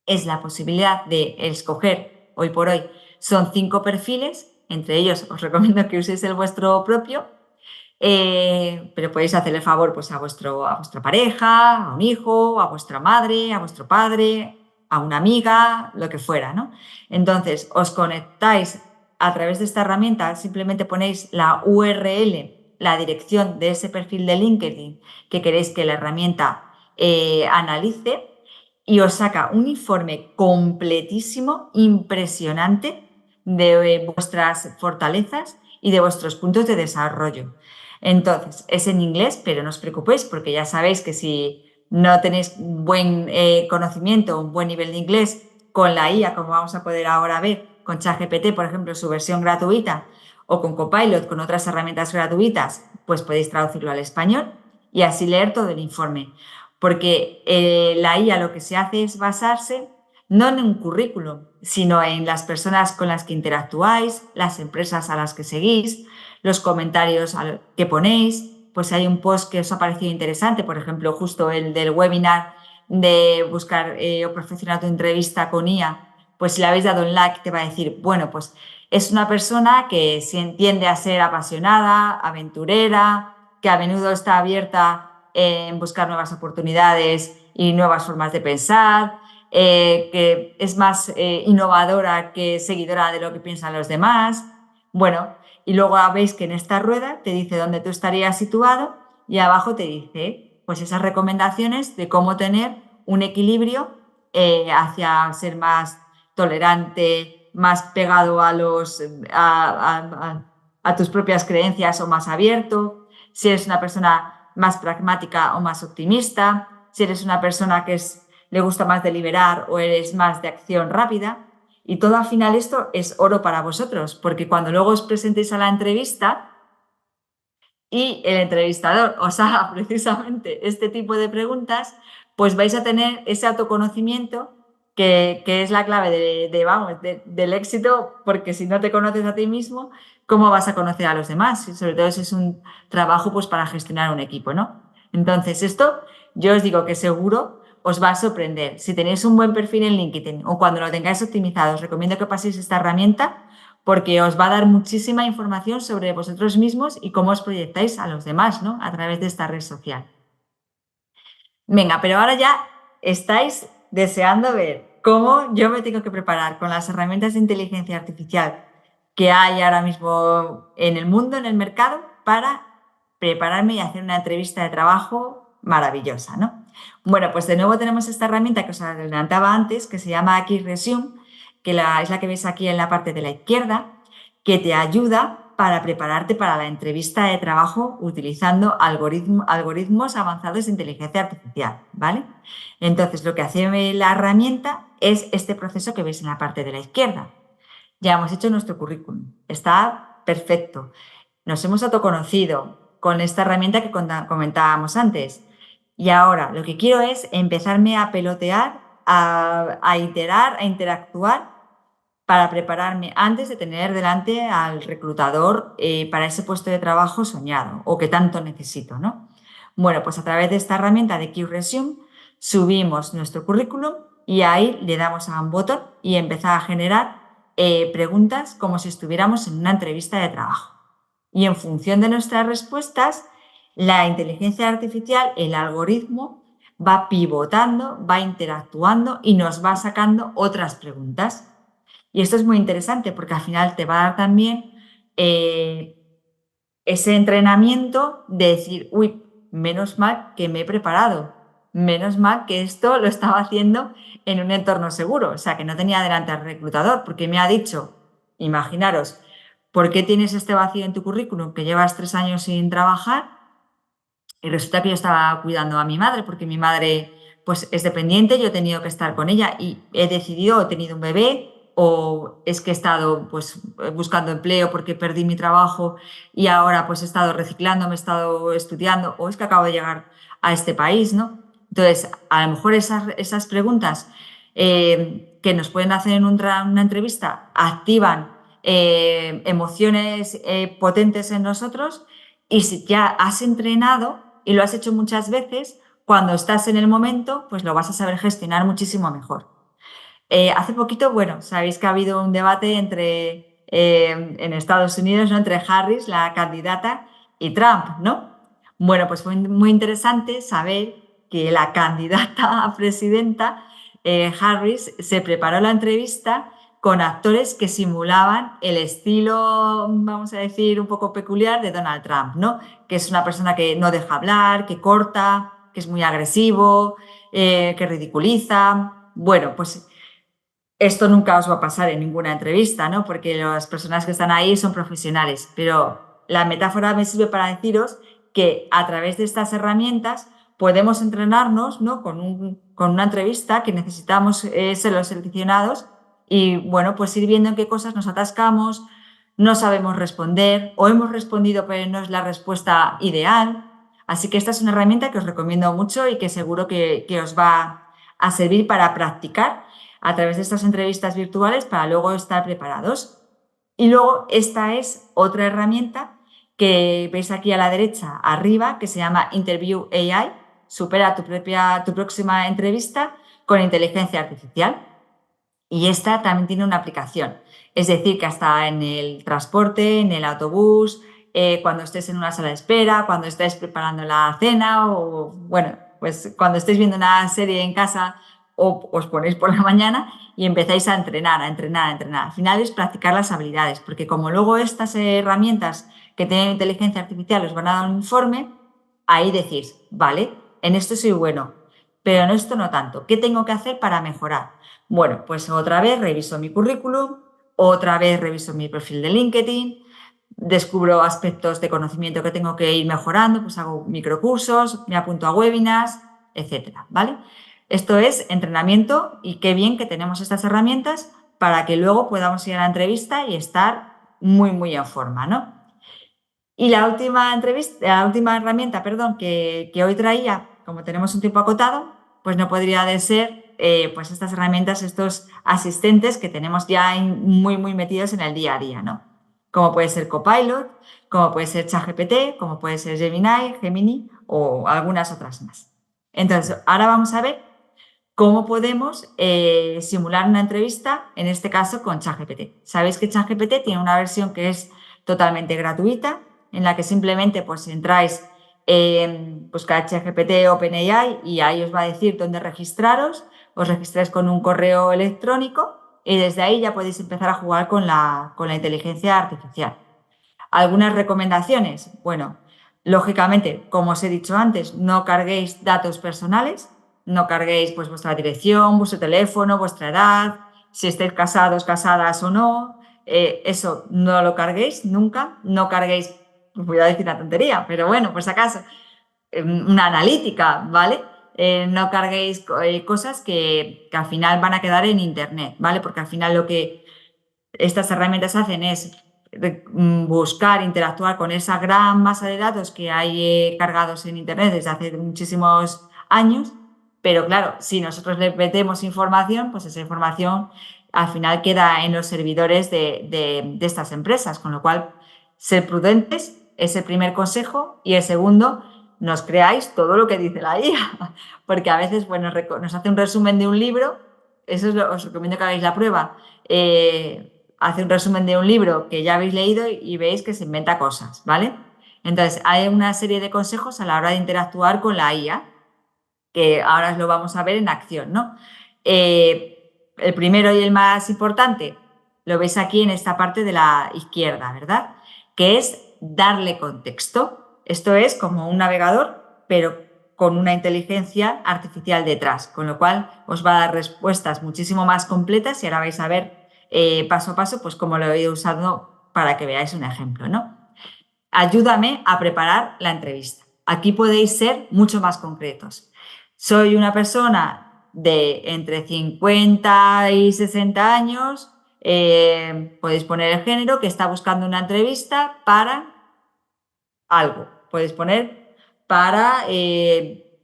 es la posibilidad de escoger, hoy por hoy, son 5 perfiles, entre ellos os recomiendo que uséis el vuestro propio, pero podéis hacer el favor pues, a vuestra pareja, a un hijo, a vuestra madre, a vuestro padre, a una amiga, lo que fuera, ¿no? Entonces, os conectáis a través de esta herramienta, simplemente ponéis la URL, la dirección de ese perfil de LinkedIn que queréis que la herramienta analice y os saca un informe completísimo, impresionante de vuestras fortalezas y de vuestros puntos de desarrollo. Entonces, es en inglés, pero no os preocupéis porque ya sabéis que si no tenéis buen conocimiento, un buen nivel de inglés, con la IA, como vamos a poder ahora ver, con ChatGPT, por ejemplo, su versión gratuita, o con Copilot, con otras herramientas gratuitas, pues podéis traducirlo al español y así leer todo el informe. Porque la IA lo que se hace es basarse no en un currículum, sino en las personas con las que interactuáis, las empresas a las que seguís, los comentarios que ponéis, pues si hay un post que os ha parecido interesante, por ejemplo, justo el del webinar de buscar o perfeccionar tu entrevista con IA, pues si le habéis dado un like te va a decir, bueno, pues es una persona que tiende a ser apasionada, aventurera, que a menudo está abierta en buscar nuevas oportunidades y nuevas formas de pensar, que es más innovadora que seguidora de lo que piensan los demás. Bueno, y luego veis que en esta rueda te dice dónde tú estarías situado y abajo te dice pues esas recomendaciones de cómo tener un equilibrio hacia ser más tolerante, más pegado a tus propias creencias o más abierto, si eres una persona más pragmática o más optimista, si eres una persona que le gusta más deliberar o eres más de acción rápida. Y todo al final esto es oro para vosotros, porque cuando luego os presentéis a la entrevista y el entrevistador os haga precisamente este tipo de preguntas, pues vais a tener ese autoconocimiento que es la clave del éxito, porque si no te conoces a ti mismo, ¿cómo vas a conocer a los demás? Y sobre todo si es un trabajo pues, para gestionar un equipo, ¿no? Entonces esto yo os digo que seguro os va a sorprender. Si tenéis un buen perfil en LinkedIn o cuando lo tengáis optimizado, os recomiendo que paséis esta herramienta porque os va a dar muchísima información sobre vosotros mismos y cómo os proyectáis a los demás, ¿no? A través de esta red social. Venga, pero ahora ya estáis deseando ver cómo yo me tengo que preparar con las herramientas de inteligencia artificial que hay ahora mismo en el mundo, en el mercado, para prepararme y hacer una entrevista de trabajo maravillosa, ¿no? Bueno, pues de nuevo tenemos esta herramienta que os adelantaba antes, que se llama aquí Resume, que es la que veis aquí en la parte de la izquierda, que te ayuda para prepararte para la entrevista de trabajo utilizando algoritmos avanzados de inteligencia artificial, ¿vale? Entonces, lo que hace la herramienta es este proceso que veis en la parte de la izquierda. Ya hemos hecho nuestro currículum, está perfecto. Nos hemos autoconocido con esta herramienta que comentábamos antes. Y ahora lo que quiero es empezarme a pelotear, a iterar, a interactuar para prepararme antes de tener delante al reclutador para ese puesto de trabajo soñado o que tanto necesito, ¿no? Bueno, pues a través de esta herramienta de QResume subimos nuestro currículum y ahí le damos a un botón y empieza a generar preguntas como si estuviéramos en una entrevista de trabajo. Y en función de nuestras respuestas, la inteligencia artificial, el algoritmo, va pivotando, va interactuando y nos va sacando otras preguntas. Y esto es muy interesante porque al final te va a dar también ese entrenamiento de decir, uy, menos mal que me he preparado, menos mal que esto lo estaba haciendo en un entorno seguro, o sea, que no tenía delante al reclutador porque me ha dicho, imaginaros, ¿por qué tienes este vacío en tu currículum que llevas 3 años sin trabajar? Y resulta que yo estaba cuidando a mi madre porque mi madre pues es dependiente, yo he tenido que estar con ella y he decidido, he tenido un bebé o es que he estado pues buscando empleo porque perdí mi trabajo y ahora pues he estado reciclando, me he estado estudiando o es que acabo de llegar a este país, ¿no? Entonces, a lo mejor esas preguntas que nos pueden hacer en una entrevista activan emociones potentes en nosotros y si ya has entrenado y lo has hecho muchas veces, cuando estás en el momento, pues lo vas a saber gestionar muchísimo mejor. Hace poquito, bueno, sabéis que ha habido un debate en Estados Unidos, ¿no? Entre Harris, la candidata, y Trump, ¿no? Bueno, pues fue muy interesante saber que la candidata a presidenta, Harris, se preparó la entrevista con actores que simulaban el estilo, vamos a decir, un poco peculiar de Donald Trump, ¿no? Que es una persona que no deja hablar, que corta, que es muy agresivo, que ridiculiza. Bueno, pues esto nunca os va a pasar en ninguna entrevista, ¿no? Porque las personas que están ahí son profesionales, pero la metáfora me sirve para deciros que a través de estas herramientas podemos entrenarnos, ¿no? Con una entrevista que necesitamos ser los seleccionados y, bueno, pues ir viendo en qué cosas nos atascamos, no sabemos responder o hemos respondido pero no es la respuesta ideal. Así que esta es una herramienta que os recomiendo mucho y que seguro que os va a servir para practicar a través de estas entrevistas virtuales para luego estar preparados. Y luego esta es otra herramienta que veis aquí a la derecha arriba que se llama Interview AI. Supera tu próxima entrevista con inteligencia artificial. Y esta también tiene una aplicación. Es decir, que hasta en el transporte, en el autobús, cuando estés en una sala de espera, cuando estés preparando la cena o, bueno, pues cuando estéis viendo una serie en casa o os ponéis por la mañana y empezáis a entrenar, a entrenar, a entrenar. Al final es practicar las habilidades, porque como luego estas herramientas que tienen inteligencia artificial os van a dar un informe, ahí decís, vale, en esto soy bueno, pero en esto no tanto. ¿Qué tengo que hacer para mejorar? Bueno, pues otra vez reviso mi currículum, otra vez reviso mi perfil de LinkedIn, descubro aspectos de conocimiento que tengo que ir mejorando, pues hago microcursos, me apunto a webinars, etcétera, ¿vale? Esto es entrenamiento y qué bien que tenemos estas herramientas para que luego podamos ir a la entrevista y estar muy, muy en forma, ¿no? Y la última herramienta, perdón, que hoy traía, como tenemos un tiempo acotado, pues no podría de ser pues estas herramientas, estos asistentes que tenemos ya muy, muy metidos en el día a día, ¿no? Como puede ser Copilot, como puede ser ChatGPT, como puede ser Gemini o algunas otras más. Entonces, ahora vamos a ver cómo podemos simular una entrevista, en este caso con ChatGPT. Sabéis que ChatGPT tiene una versión que es totalmente gratuita, en la que simplemente pues entráis en buscar ChatGPT OpenAI y ahí os va a decir dónde registraros, os registráis con un correo electrónico y desde ahí ya podéis empezar a jugar con la inteligencia artificial. ¿Algunas recomendaciones? Bueno, lógicamente, como os he dicho antes, no carguéis datos personales, no carguéis pues vuestra dirección, vuestro teléfono, vuestra edad, si estáis casados, casadas o no, eso no lo carguéis nunca, no carguéis, voy a decir una tontería, pero bueno, por si acaso, una analítica, ¿vale? No carguéis cosas que al final van a quedar en internet, ¿vale? Porque al final lo que estas herramientas hacen es buscar, interactuar con esa gran masa de datos que hay cargados en internet desde hace muchísimos años, pero claro, si nosotros le metemos información, pues esa información al final queda en los servidores de estas empresas, con lo cual ser prudentes es el primer consejo y el segundo, nos creáis todo lo que dice la IA, porque a veces bueno, nos hace un resumen de un libro, eso os recomiendo que hagáis la prueba, hace un resumen de un libro que ya habéis leído y veis que se inventa cosas, ¿vale? Entonces, hay una serie de consejos a la hora de interactuar con la IA, que ahora os lo vamos a ver en acción, ¿no? El primero y el más importante lo veis aquí en esta parte de la izquierda, ¿verdad? Que es darle contexto. Esto es como un navegador, pero con una inteligencia artificial detrás, con lo cual os va a dar respuestas muchísimo más completas y ahora vais a ver paso a paso pues cómo lo he usado para que veáis un ejemplo, ¿no? Ayúdame a preparar la entrevista. Aquí podéis ser mucho más concretos. Soy una persona de entre 50 y 60 años, podéis poner el género, que está buscando una entrevista para algo. Podéis poner para,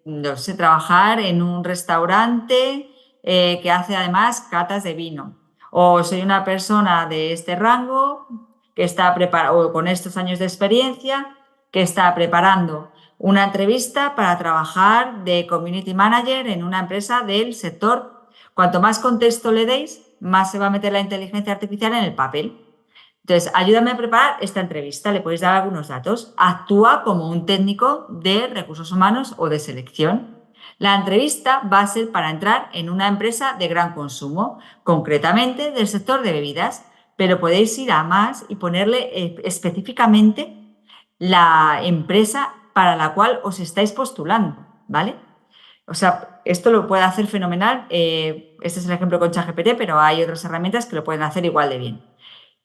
no sé, trabajar en un restaurante que hace además catas de vino. O soy una persona de este rango que está preparado, o con estos años de experiencia, que está preparando una entrevista para trabajar de community manager en una empresa del sector. Cuanto más contexto le deis, más se va a meter la inteligencia artificial en el papel. Entonces, ayúdame a preparar esta entrevista, le podéis dar algunos datos. Actúa como un técnico de recursos humanos o de selección. La entrevista va a ser para entrar en una empresa de gran consumo, concretamente del sector de bebidas, pero podéis ir a más y ponerle específicamente la empresa para la cual os estáis postulando, ¿vale? O sea, esto lo puede hacer fenomenal. Este es el ejemplo con ChatGPT, pero hay otras herramientas que lo pueden hacer igual de bien.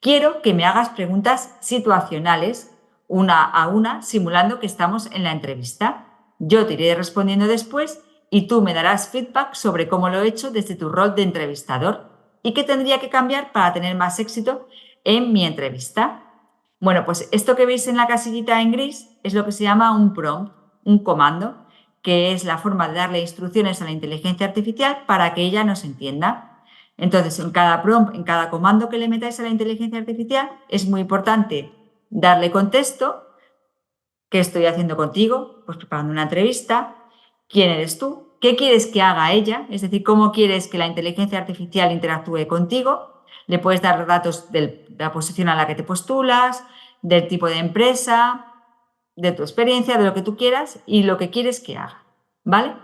Quiero que me hagas preguntas situacionales, una a una, simulando que estamos en la entrevista. Yo te iré respondiendo después y tú me darás feedback sobre cómo lo he hecho desde tu rol de entrevistador y qué tendría que cambiar para tener más éxito en mi entrevista. Bueno, pues esto que veis en la casillita en gris es lo que se llama un prompt, un comando, que es la forma de darle instrucciones a la inteligencia artificial para que ella nos entienda. Entonces, en cada prompt, en cada comando que le metáis a la inteligencia artificial, es muy importante darle contexto. ¿Qué estoy haciendo contigo? Pues preparando una entrevista. ¿Quién eres tú? ¿Qué quieres que haga ella? Es decir, ¿cómo quieres que la inteligencia artificial interactúe contigo? Le puedes dar datos de la posición a la que te postulas, del tipo de empresa, de tu experiencia, de lo que tú quieras y lo que quieres que haga, ¿vale?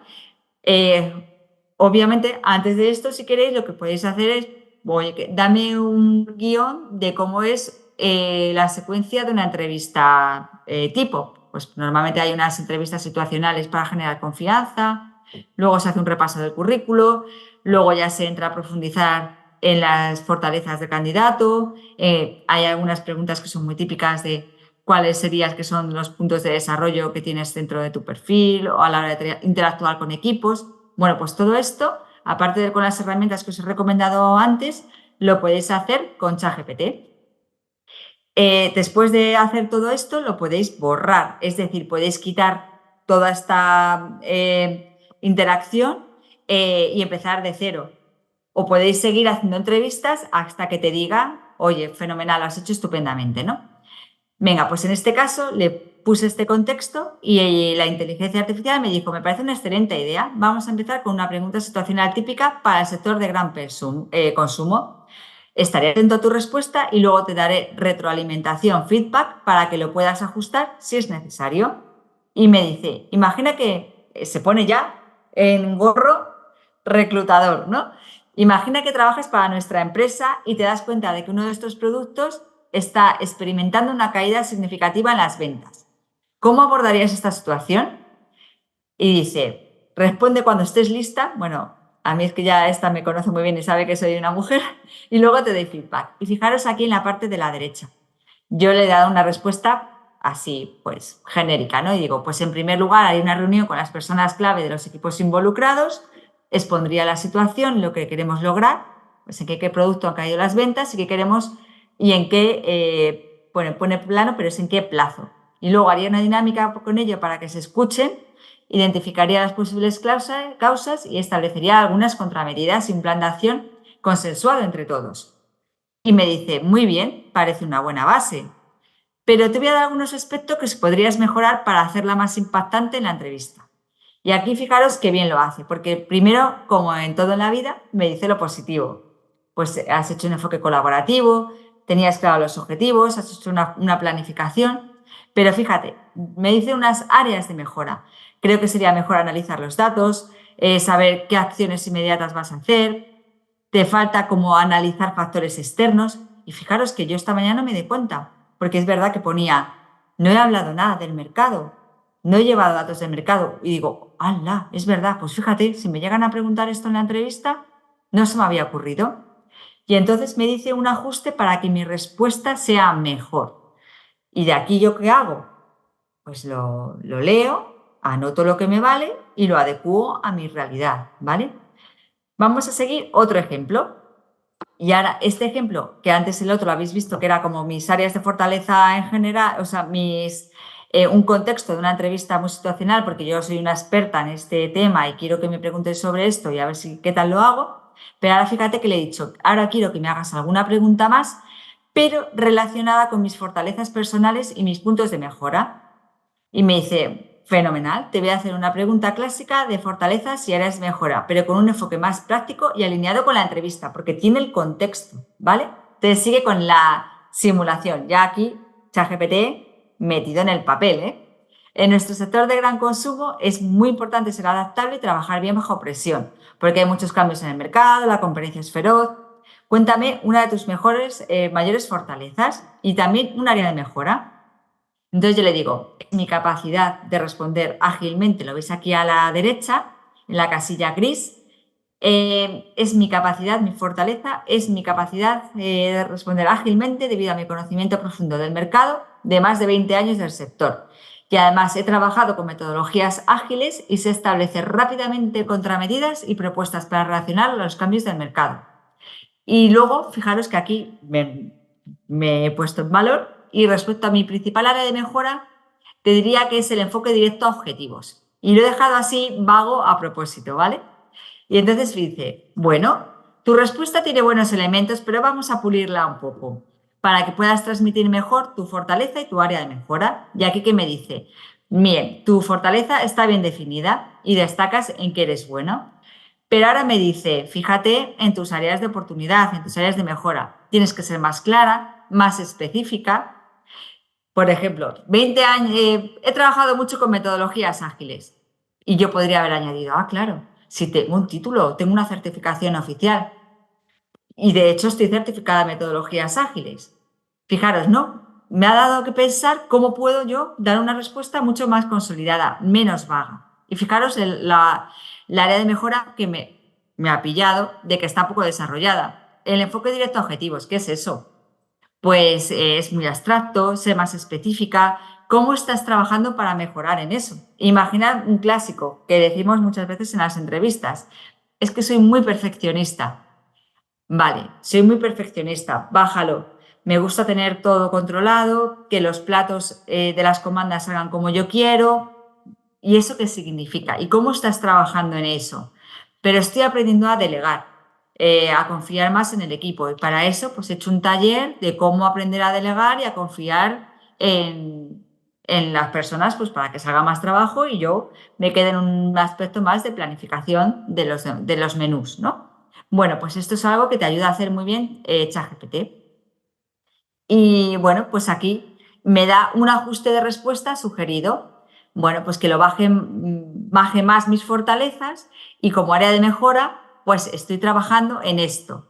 Obviamente, antes de esto, si queréis, lo que podéis hacer es, oye, dame un guión de cómo es la secuencia de una entrevista tipo. Pues normalmente hay unas entrevistas situacionales para generar confianza, luego se hace un repaso del currículo, luego ya se entra a profundizar en las fortalezas del candidato, hay algunas preguntas que son muy típicas de cuáles serían que son los puntos de desarrollo que tienes dentro de tu perfil o a la hora de interactuar con equipos. Bueno, pues todo esto, aparte de con las herramientas que os he recomendado antes, lo podéis hacer con ChatGPT. Después de hacer todo esto, lo podéis borrar, es decir, podéis quitar toda esta interacción y empezar de cero. O podéis seguir haciendo entrevistas hasta que te diga, oye, fenomenal, lo has hecho estupendamente, ¿no? Venga, pues en este caso le puse este contexto y la inteligencia artificial me dijo, me parece una excelente idea. Vamos a empezar con una pregunta situacional típica para el sector de gran consumo. Estaré atento a tu respuesta y luego te daré retroalimentación, feedback, para que lo puedas ajustar si es necesario. Y me dice, imagina que se pone ya en gorro reclutador, ¿no? Imagina que trabajas para nuestra empresa y te das cuenta de que uno de estos productos está experimentando una caída significativa en las ventas. ¿Cómo abordarías esta situación? Y dice, responde cuando estés lista. Bueno, a mí es que ya esta me conoce muy bien y sabe que soy una mujer. Y luego te doy feedback. Y fijaros aquí en la parte de la derecha. Yo le he dado una respuesta así, pues, genérica, ¿no? Y digo, pues en primer lugar, haré una reunión con las personas clave de los equipos involucrados, expondría la situación, lo que queremos lograr, pues en qué producto han caído las ventas y qué queremos y en qué, pone plano, pero es en qué plazo. Y luego haría una dinámica con ello para que se escuchen, identificaría las posibles causas y establecería algunas contramedidas y un plan de acción consensuado entre todos. Y me dice, muy bien, parece una buena base, pero te voy a dar algunos aspectos que podrías mejorar para hacerla más impactante en la entrevista. Y aquí fijaros qué bien lo hace, porque primero, como en todo en la vida, me dice lo positivo. Pues has hecho un enfoque colaborativo, tenías claro los objetivos, has hecho una planificación, pero fíjate, me dice unas áreas de mejora. Creo que sería mejor analizar los datos, saber qué acciones inmediatas vas a hacer, te falta como analizar factores externos. Y fijaros que yo esta mañana me di cuenta, porque es verdad que ponía, no he hablado nada del mercado, no he llevado datos del mercado. Y digo, ¡hala! Es verdad, pues fíjate, si me llegan a preguntar esto en la entrevista, no se me había ocurrido. Y entonces me dice un ajuste para que mi respuesta sea mejor. ¿Y de aquí yo qué hago? Pues lo leo, anoto lo que me vale y lo adecuo a mi realidad, ¿vale? Vamos a seguir otro ejemplo. Y ahora, este ejemplo, que antes el otro lo habéis visto, que era como mis áreas de fortaleza en general, o sea, un contexto de una entrevista muy situacional, porque yo soy una experta en este tema y quiero que me preguntes sobre esto y a ver si qué tal lo hago. Pero ahora fíjate que le he dicho, ahora quiero que me hagas alguna pregunta más, pero relacionada con mis fortalezas personales y mis puntos de mejora. Y me dice, Fenomenal. Te voy a hacer una pregunta clásica de fortalezas y áreas de mejora, pero con un enfoque más práctico y alineado con la entrevista, porque tiene el contexto, ¿vale? Entonces sigue con la simulación. Ya aquí, ChatGPT metido en el papel, ¿eh? En nuestro sector de gran consumo es muy importante ser adaptable y trabajar bien bajo presión, porque hay muchos cambios en el mercado, la competencia es feroz. Cuéntame una de tus mayores fortalezas y también un área de mejora. Entonces yo le digo, mi capacidad de responder ágilmente, lo veis aquí a la derecha, en la casilla gris, es mi capacidad, mi fortaleza, es mi capacidad de responder ágilmente debido a mi conocimiento profundo del mercado de más de 20 años del sector. Y además he trabajado con metodologías ágiles y sé establecer rápidamente contramedidas y propuestas para reaccionar a los cambios del mercado. Y luego, fijaros que aquí me he puesto en valor y respecto a mi principal área de mejora, te diría que es el enfoque directo a objetivos. Y lo he dejado así vago a propósito, ¿vale? Y entonces dice, bueno, tu respuesta tiene buenos elementos, pero vamos a pulirla un poco para que puedas transmitir mejor tu fortaleza y tu área de mejora. Y aquí que me dice, bien, tu fortaleza está bien definida y destacas en que eres bueno. Pero ahora me dice, fíjate en tus áreas de oportunidad, en tus áreas de mejora. Tienes que ser más clara, más específica. Por ejemplo, 20 años, he trabajado mucho con metodologías ágiles y yo podría haber añadido, claro, si tengo un título, tengo una certificación oficial y de hecho estoy certificada en metodologías ágiles. Fijaros, ¿no? Me ha dado que pensar cómo puedo yo dar una respuesta mucho más consolidada, menos vaga. Y fijaros la área de mejora que me ha pillado de que está poco desarrollada. El enfoque directo a objetivos, ¿qué es eso? Pues es muy abstracto, sé más específica. ¿Cómo estás trabajando para mejorar en eso? Imaginad un clásico que decimos muchas veces en las entrevistas. Es que soy muy perfeccionista. Vale, soy muy perfeccionista, bájalo. Me gusta tener todo controlado, que los platos de las comandas salgan como yo quiero. ¿Y eso qué significa? ¿Y cómo estás trabajando en eso? Pero estoy aprendiendo a delegar, a confiar más en el equipo. Y para eso, pues he hecho un taller de cómo aprender a delegar y a confiar en las personas, pues para que salga más trabajo y yo me quede en un aspecto más de planificación de los menús, ¿no? Bueno, pues esto es algo que te ayuda a hacer muy bien ChatGPT. Y bueno, pues aquí me da un ajuste de respuesta sugerido. Bueno, pues que lo baje más mis fortalezas y como área de mejora, pues estoy trabajando en esto.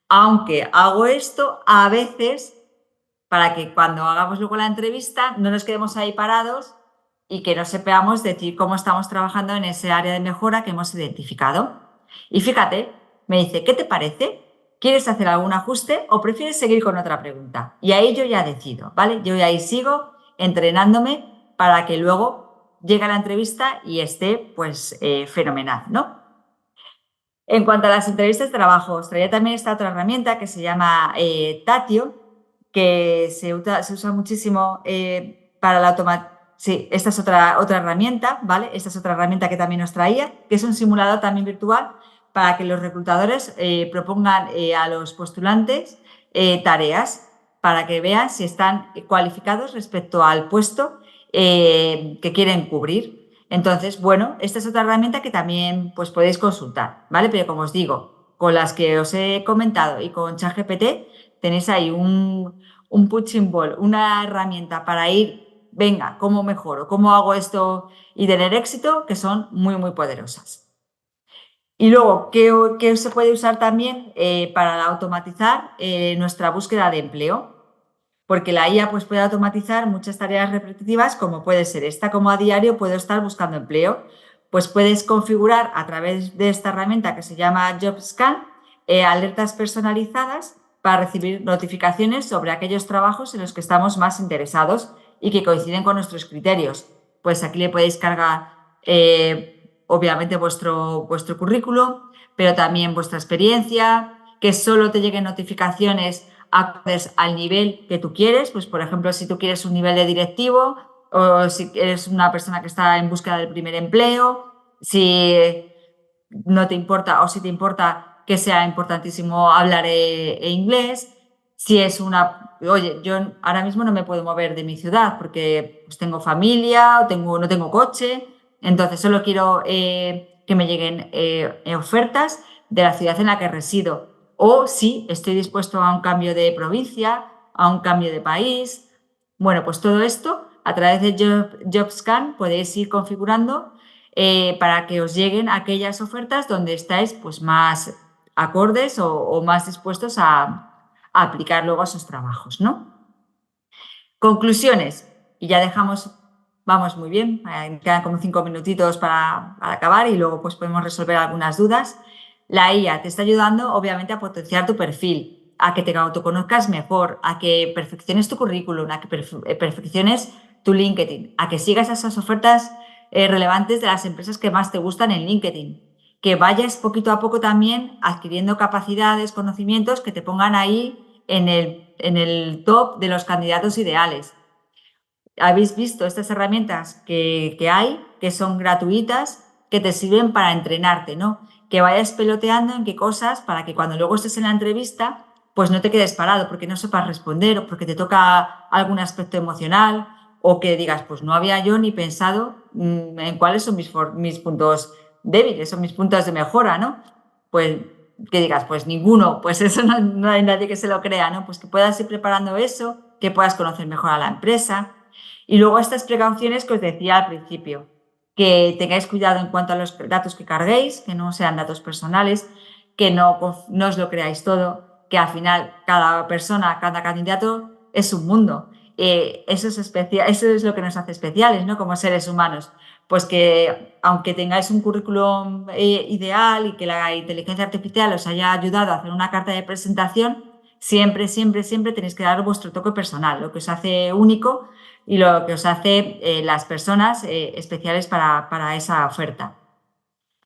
Aunque hago esto a veces para que cuando hagamos luego la entrevista no nos quedemos ahí parados y que no sepamos decir cómo estamos trabajando en ese área de mejora que hemos identificado. Y fíjate, me dice, ¿qué te parece? ¿Quieres hacer algún ajuste o prefieres seguir con otra pregunta? Y ahí yo ya decido, ¿vale? Yo ahí sigo entrenándome para que luego llegue a la entrevista y esté pues fenomenal, ¿no? En cuanto a las entrevistas de trabajo, os traía también esta otra herramienta que se llama Tatio, que se usa muchísimo para la automatización. Sí, esta es otra herramienta, ¿vale? Esta es otra herramienta que también os traía, que es un simulador también virtual para que los reclutadores propongan a los postulantes tareas para que vean si están cualificados respecto al puesto que quieren cubrir. Entonces, bueno, esta es otra herramienta que también pues, podéis consultar, ¿vale? Pero como os digo, con las que os he comentado y con ChatGPT tenéis ahí un punching ball, una herramienta para ir, venga, ¿cómo mejoro? ¿Cómo hago esto y tener éxito? Que son muy, muy poderosas. Y luego, ¿qué se puede usar también para automatizar nuestra búsqueda de empleo? Porque la IA pues, puede automatizar muchas tareas repetitivas, como puede ser esta, como a diario puedo estar buscando empleo. Pues puedes configurar a través de esta herramienta que se llama JobScan alertas personalizadas para recibir notificaciones sobre aquellos trabajos en los que estamos más interesados y que coinciden con nuestros criterios. Pues aquí le podéis cargar, obviamente, vuestro currículum, pero también vuestra experiencia, que solo te lleguen notificaciones acordes al nivel que tú quieres, pues por ejemplo, si tú quieres un nivel de directivo o si eres una persona que está en búsqueda del primer empleo, si no te importa o si te importa que sea importantísimo hablar inglés, Si es oye, yo ahora mismo no me puedo mover de mi ciudad porque pues, tengo familia, no tengo coche, entonces solo quiero que me lleguen ofertas de la ciudad en la que resido. O si estoy dispuesto a un cambio de provincia, a un cambio de país. Bueno, pues todo esto a través de JobScan podéis ir configurando para que os lleguen aquellas ofertas donde estáis pues, más acordes o más dispuestos a aplicar luego a sus trabajos, ¿no? Conclusiones, y ya vamos muy bien, quedan como 5 minutitos para acabar y luego pues podemos resolver algunas dudas. La IA te está ayudando obviamente a potenciar tu perfil, a que te autoconozcas mejor, a que perfecciones tu currículum, a que perfecciones tu LinkedIn, a que sigas esas ofertas relevantes de las empresas que más te gustan en LinkedIn, que vayas poquito a poco también adquiriendo capacidades, conocimientos que te pongan ahí en el top de los candidatos ideales. Habéis visto estas herramientas que hay, que son gratuitas, que te sirven para entrenarte, ¿no? Que vayas peloteando en qué cosas para que cuando luego estés en la entrevista, pues no te quedes parado porque no sepas responder o porque te toca algún aspecto emocional o que digas, pues no había yo ni pensado en cuáles son mis puntos débiles o mis puntos de mejora, ¿no? Pues que digas, pues ninguno, pues eso no hay nadie que se lo crea, ¿no? Pues que puedas ir preparando eso, que puedas conocer mejor a la empresa. Y luego estas precauciones que os decía al principio, que tengáis cuidado en cuanto a los datos que carguéis, que no sean datos personales, que no os lo creáis todo, que al final cada persona, cada candidato es un mundo. Eso es lo que nos hace especiales, ¿no? Como seres humanos. Pues que aunque tengáis un currículum ideal y que la inteligencia artificial os haya ayudado a hacer una carta de presentación, siempre, siempre, siempre tenéis que dar vuestro toque personal, lo que os hace único y lo que os hace las personas especiales para esa oferta.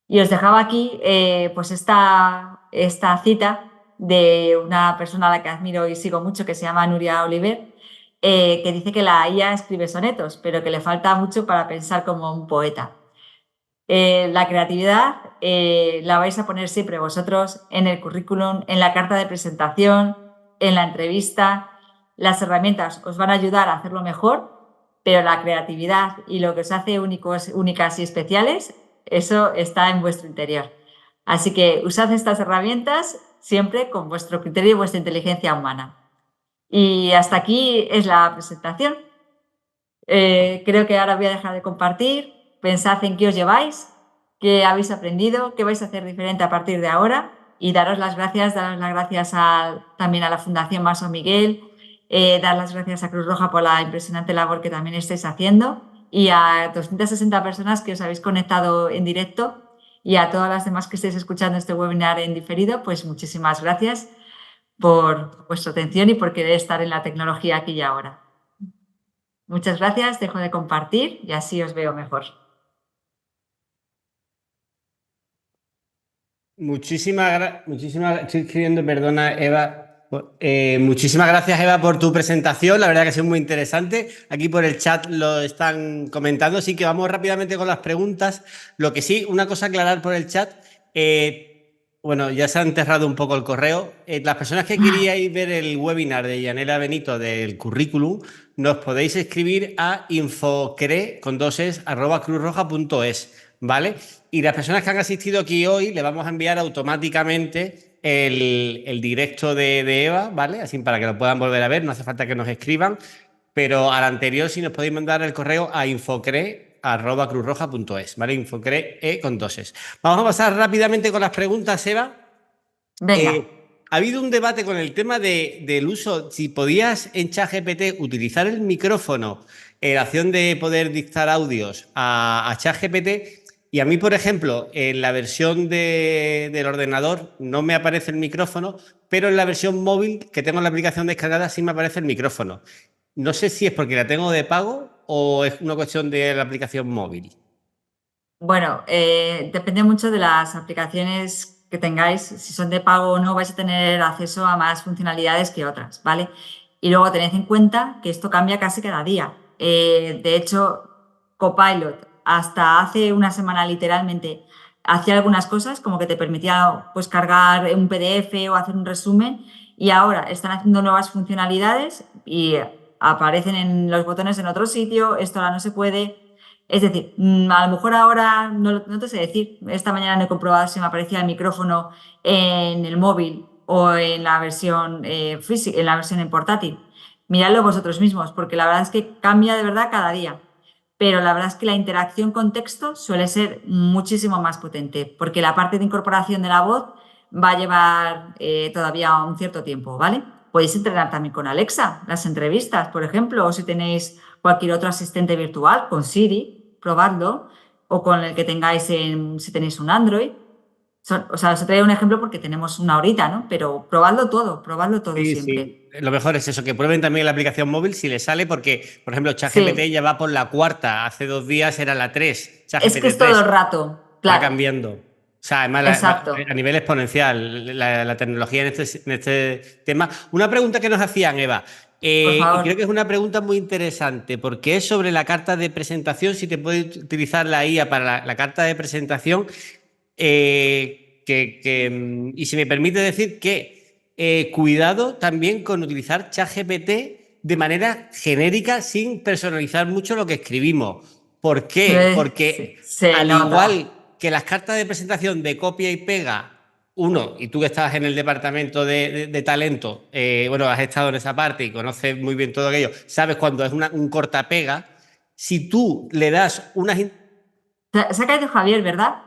Y os dejaba aquí pues esta cita de una persona a la que admiro y sigo mucho, que se llama Nuria Oliver, que dice que la IA escribe sonetos, pero que le falta mucho para pensar como un poeta. La creatividad la vais a poner siempre vosotros en el currículum, en la carta de presentación, en la entrevista. Las herramientas os van a ayudar a hacerlo mejor, pero la creatividad y lo que os hace únicas y especiales, eso está en vuestro interior. Así que usad estas herramientas siempre con vuestro criterio y vuestra inteligencia humana. Y hasta aquí es la presentación. Creo que ahora voy a dejar de compartir. Pensad en qué os lleváis, qué habéis aprendido, qué vais a hacer diferente a partir de ahora y daros las gracias también a la Fundación Maso Miguel, dar las gracias a Cruz Roja por la impresionante labor que también estáis haciendo y a 260 personas que os habéis conectado en directo y a todas las demás que estéis escuchando este webinar en diferido, pues muchísimas gracias por vuestra atención y por querer estar en la tecnología aquí y ahora. Muchas gracias, dejo de compartir y así os veo mejor. Estoy escribiendo, perdona, Eva. Muchísimas gracias, Eva, por tu presentación. La verdad que ha sido muy interesante. Aquí por el chat lo están comentando, así que vamos rápidamente con las preguntas. Lo que sí, una cosa a aclarar por el chat. Bueno, ya se ha enterrado un poco el correo. Las personas que queríais ver el webinar de Yanela Benito del currículum, nos podéis escribir a infocre@cruzroja.es, ¿vale? Y las personas que han asistido aquí hoy, le vamos a enviar automáticamente el directo de Eva, ¿vale? Así para que lo puedan volver a ver, no hace falta que nos escriban, pero al anterior sí nos podéis mandar el correo a infocre@cruzroja.es, ¿vale? Infocre con 2 es. Vamos a pasar rápidamente con las preguntas, Eva. Venga. Ha habido un debate con el tema del uso, si podías en ChatGPT utilizar el micrófono, la opción de poder dictar audios a ChatGPT, y a mí, por ejemplo, en la versión del ordenador no me aparece el micrófono, pero en la versión móvil que tengo en la aplicación descargada sí me aparece el micrófono. No sé si es porque la tengo de pago o es una cuestión de la aplicación móvil. Bueno, depende mucho de las aplicaciones que tengáis. Si son de pago o no, vais a tener acceso a más funcionalidades que otras, ¿vale? Y luego tened en cuenta que esto cambia casi cada día. De hecho, Copilot, hasta hace una semana literalmente, hacía algunas cosas como que te permitía pues, cargar un PDF o hacer un resumen y ahora están haciendo nuevas funcionalidades y aparecen en los botones en otro sitio, esto ahora no se puede. Es decir, a lo mejor ahora no te sé decir, esta mañana no he comprobado si me aparecía el micrófono en el móvil o en la versión física, en la versión en portátil. Miradlo vosotros mismos, porque la verdad es que cambia de verdad cada día. Pero la verdad es que la interacción con texto suele ser muchísimo más potente, porque la parte de incorporación de la voz va a llevar todavía un cierto tiempo, ¿vale? Podéis entrenar también con Alexa, las entrevistas, por ejemplo, o si tenéis cualquier otro asistente virtual, con Siri, probadlo, o con el que tengáis si tenéis un Android. O sea, os traigo un ejemplo porque tenemos una horita, ¿no? Pero probadlo todo Sí, siempre. sí. Lo mejor es eso, que prueben también la aplicación móvil si les sale, porque, por ejemplo, ChatGPT Sí, ya va por la cuarta. Hace 2 días era la 3, es que ChatGPT es todo el 3. rato, Va claro, cambiando. O sea, además, exacto. a nivel exponencial, la tecnología en este tema. Una pregunta que nos hacían, Eva, Por y creo favor. que es una pregunta muy interesante, porque es sobre la carta de presentación, si te puede utilizar la IA para la carta de presentación, y si me permite decir que cuidado también con utilizar ChatGPT de manera genérica sin personalizar mucho lo que escribimos. ¿Por qué? Sí, Porque se al nota. igual que las cartas de presentación de copia y pega, uno, y tú que estás en el departamento de talento, bueno, has estado en esa parte y conoces muy bien todo aquello, sabes cuando es un corta-pega, si tú le das unas... Se ha caído Javier, ¿verdad?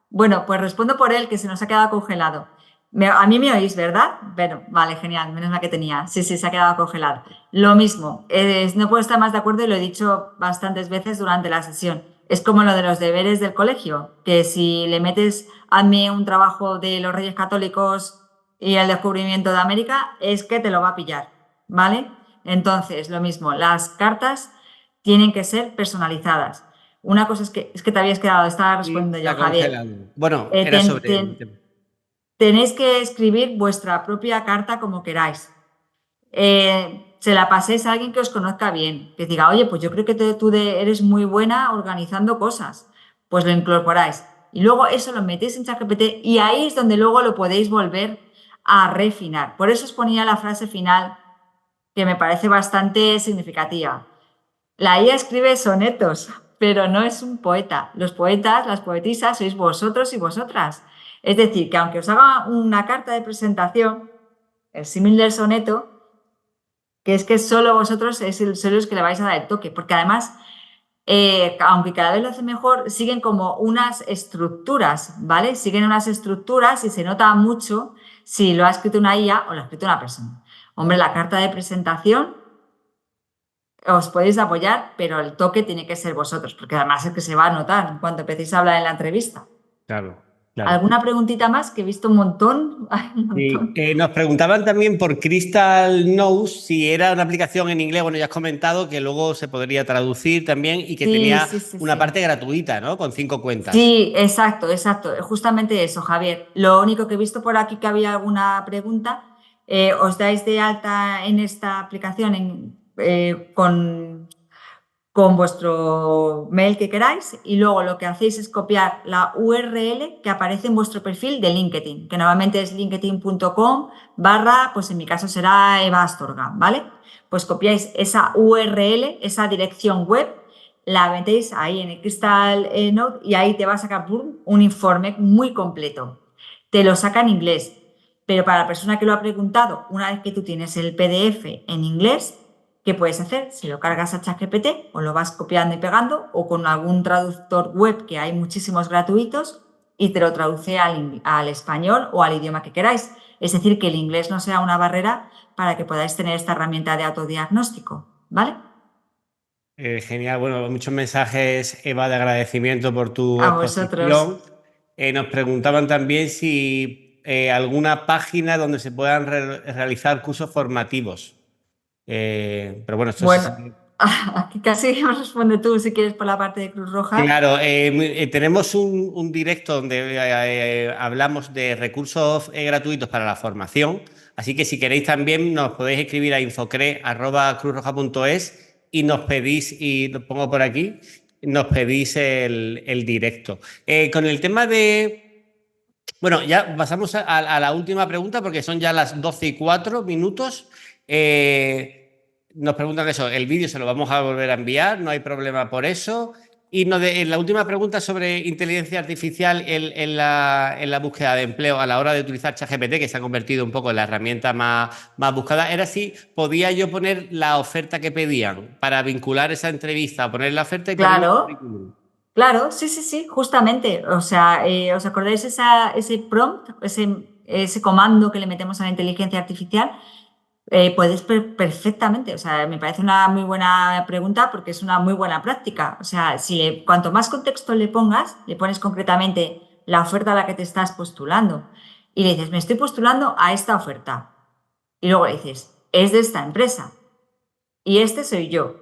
Bueno, pues respondo por él, que se nos ha quedado congelado. A mí me oís, ¿verdad? Bueno, vale, genial, menos mal que tenía. Sí, sí, se ha quedado congelado. Lo mismo, no puedo estar más de acuerdo y lo he dicho bastantes veces durante la sesión. Es como lo de los deberes del colegio, que si le metes a mí un trabajo de los Reyes Católicos y el descubrimiento de América, es que te lo va a pillar, ¿vale? Entonces, lo mismo, las cartas tienen que ser personalizadas. Una cosa es que te habías quedado, estaba Sí, respondiendo se yo, ha Javier. congelado. Bueno, Eh, era ten- sobre el ten- tema. tenéis que escribir vuestra propia carta como queráis. Se la paséis a alguien que os conozca bien, que diga, oye, pues yo creo que eres muy buena organizando cosas. Pues lo incorporáis. Y luego eso lo metéis en ChatGPT y ahí es donde luego lo podéis volver a refinar. Por eso os ponía la frase final que me parece bastante significativa. La IA escribe sonetos, pero no es un poeta. Los poetas, las poetisas, sois vosotros y vosotras. Es decir, que aunque os haga una carta de presentación, el símil del soneto, que solo vosotros sois los que le vais a dar el toque, porque además, aunque cada vez lo hace mejor, siguen como unas estructuras, ¿vale? Siguen unas estructuras y se nota mucho si lo ha escrito una IA o lo ha escrito una persona. Hombre, la carta de presentación os podéis apoyar, pero el toque tiene que ser vosotros, porque además es que se va a notar en cuanto empecéis a hablar en la entrevista. Claro, claro. ¿Alguna preguntita más? Que he visto un montón. Hay un Sí. montón. Nos preguntaban también por Crystal Nose si era una aplicación en inglés. Bueno, ya has comentado que luego se podría traducir también y que Sí, tenía sí, sí, una sí. parte gratuita, ¿no? Con 5 cuentas. Sí, exacto, exacto. Justamente eso, Javier. Lo único que he visto por aquí que había alguna pregunta, os dais de alta en esta aplicación con vuestro mail que queráis y luego lo que hacéis es copiar la URL que aparece en vuestro perfil de LinkedIn, que normalmente es linkedin.com/, pues en mi caso será Eva Astorga, ¿vale? Pues copiáis esa URL, esa dirección web, la metéis ahí en el Crystal Note y ahí te va a sacar ¡pum!, un informe muy completo. Te lo saca en inglés, pero para la persona que lo ha preguntado, una vez que tú tienes el PDF en inglés, ¿qué puedes hacer? Si lo cargas a ChatGPT o lo vas copiando y pegando o con algún traductor web, que hay muchísimos gratuitos, y te lo traduce al español o al idioma que queráis. Es decir, que el inglés no sea una barrera para que podáis tener esta herramienta de autodiagnóstico, ¿vale? Genial, bueno, muchos mensajes, Eva, de agradecimiento por tu A vosotros. exposición. Nos preguntaban también si alguna página donde se puedan realizar cursos formativos. Pero bueno, esto Bueno, sí. aquí casi os responde tú si quieres por la parte de Cruz Roja. Claro, tenemos un directo donde hablamos de recursos gratuitos para la formación, así que si queréis también nos podéis escribir a infocre@cruzroja.es y nos pedís, y lo pongo por aquí, nos pedís el directo. Con el tema Bueno, ya pasamos a la última pregunta porque son ya las 12:04. Nos preguntan eso, el vídeo se lo vamos a volver a enviar, no hay problema por eso. Y en la última pregunta sobre inteligencia artificial en la búsqueda de empleo a la hora de utilizar ChatGPT, que se ha convertido un poco en la herramienta más buscada, era si podía yo poner la oferta que pedían para vincular esa entrevista, poner la oferta y poner mi Claro, currículum. claro, sí, sí, sí, justamente. O sea, ¿os acordáis ese prompt, ese comando que le metemos a la inteligencia artificial? Puedes perfectamente, o sea, me parece una muy buena pregunta porque es una muy buena práctica. O sea, cuanto más contexto le pongas, le pones concretamente la oferta a la que te estás postulando y le dices, me estoy postulando a esta oferta. Y luego le dices, es de esta empresa y este soy yo.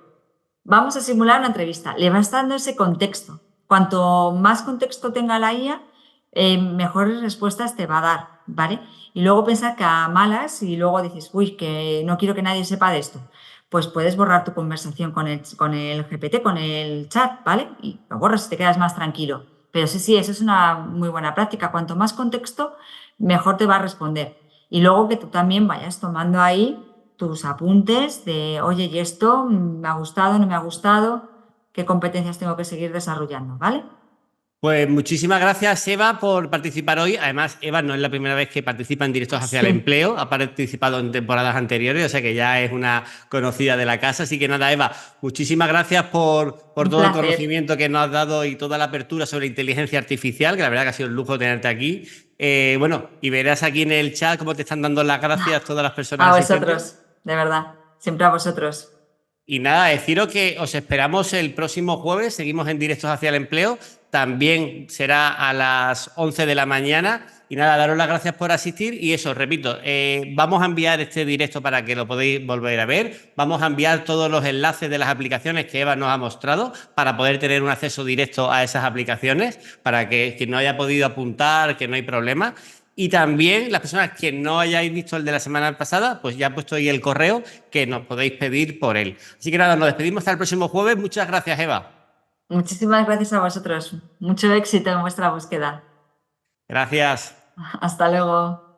Vamos a simular una entrevista. Le vas dando ese contexto. Cuanto más contexto tenga la IA, mejores respuestas te va a dar, ¿vale? Y luego pensar que a malas y luego dices, uy, que no quiero que nadie sepa de esto. Pues puedes borrar tu conversación con el GPT, con el chat, ¿vale? Y lo borras y te quedas más tranquilo. Pero sí, sí, eso es una muy buena práctica. Cuanto más contexto, mejor te va a responder. Y luego que tú también vayas tomando ahí tus apuntes de, oye, ¿y esto me ha gustado, no me ha gustado? ¿Qué competencias tengo que seguir desarrollando? ¿Vale? Pues muchísimas gracias, Eva, por participar hoy. Además, Eva no es la primera vez que participa en Directos hacia el Sí, Empleo, ha participado en temporadas anteriores, o sea que ya es una conocida de la casa. Así que nada, Eva, muchísimas gracias por un todo el placer. conocimiento que nos has dado y toda la apertura sobre inteligencia artificial, que la verdad que ha sido un lujo tenerte aquí. Bueno, y verás aquí en el chat cómo te están dando las gracias todas las personas A asistentes. vosotros, de verdad. Siempre a vosotros. Y nada, deciros que os esperamos el próximo jueves, seguimos en Directos hacia el Empleo, también será a las 11 de la mañana. Y nada, daros las gracias por asistir y eso, repito, vamos a enviar este directo para que lo podáis volver a ver, vamos a enviar todos los enlaces de las aplicaciones que Eva nos ha mostrado para poder tener un acceso directo a esas aplicaciones, para que quien no haya podido apuntar, que no hay problema. Y también las personas que no hayáis visto el de la semana pasada, pues ya he puesto ahí el correo que nos podéis pedir por él. Así que nada, nos despedimos hasta el próximo jueves. Muchas gracias, Eva. Muchísimas gracias a vosotros. Mucho éxito en vuestra búsqueda. Gracias. Hasta luego.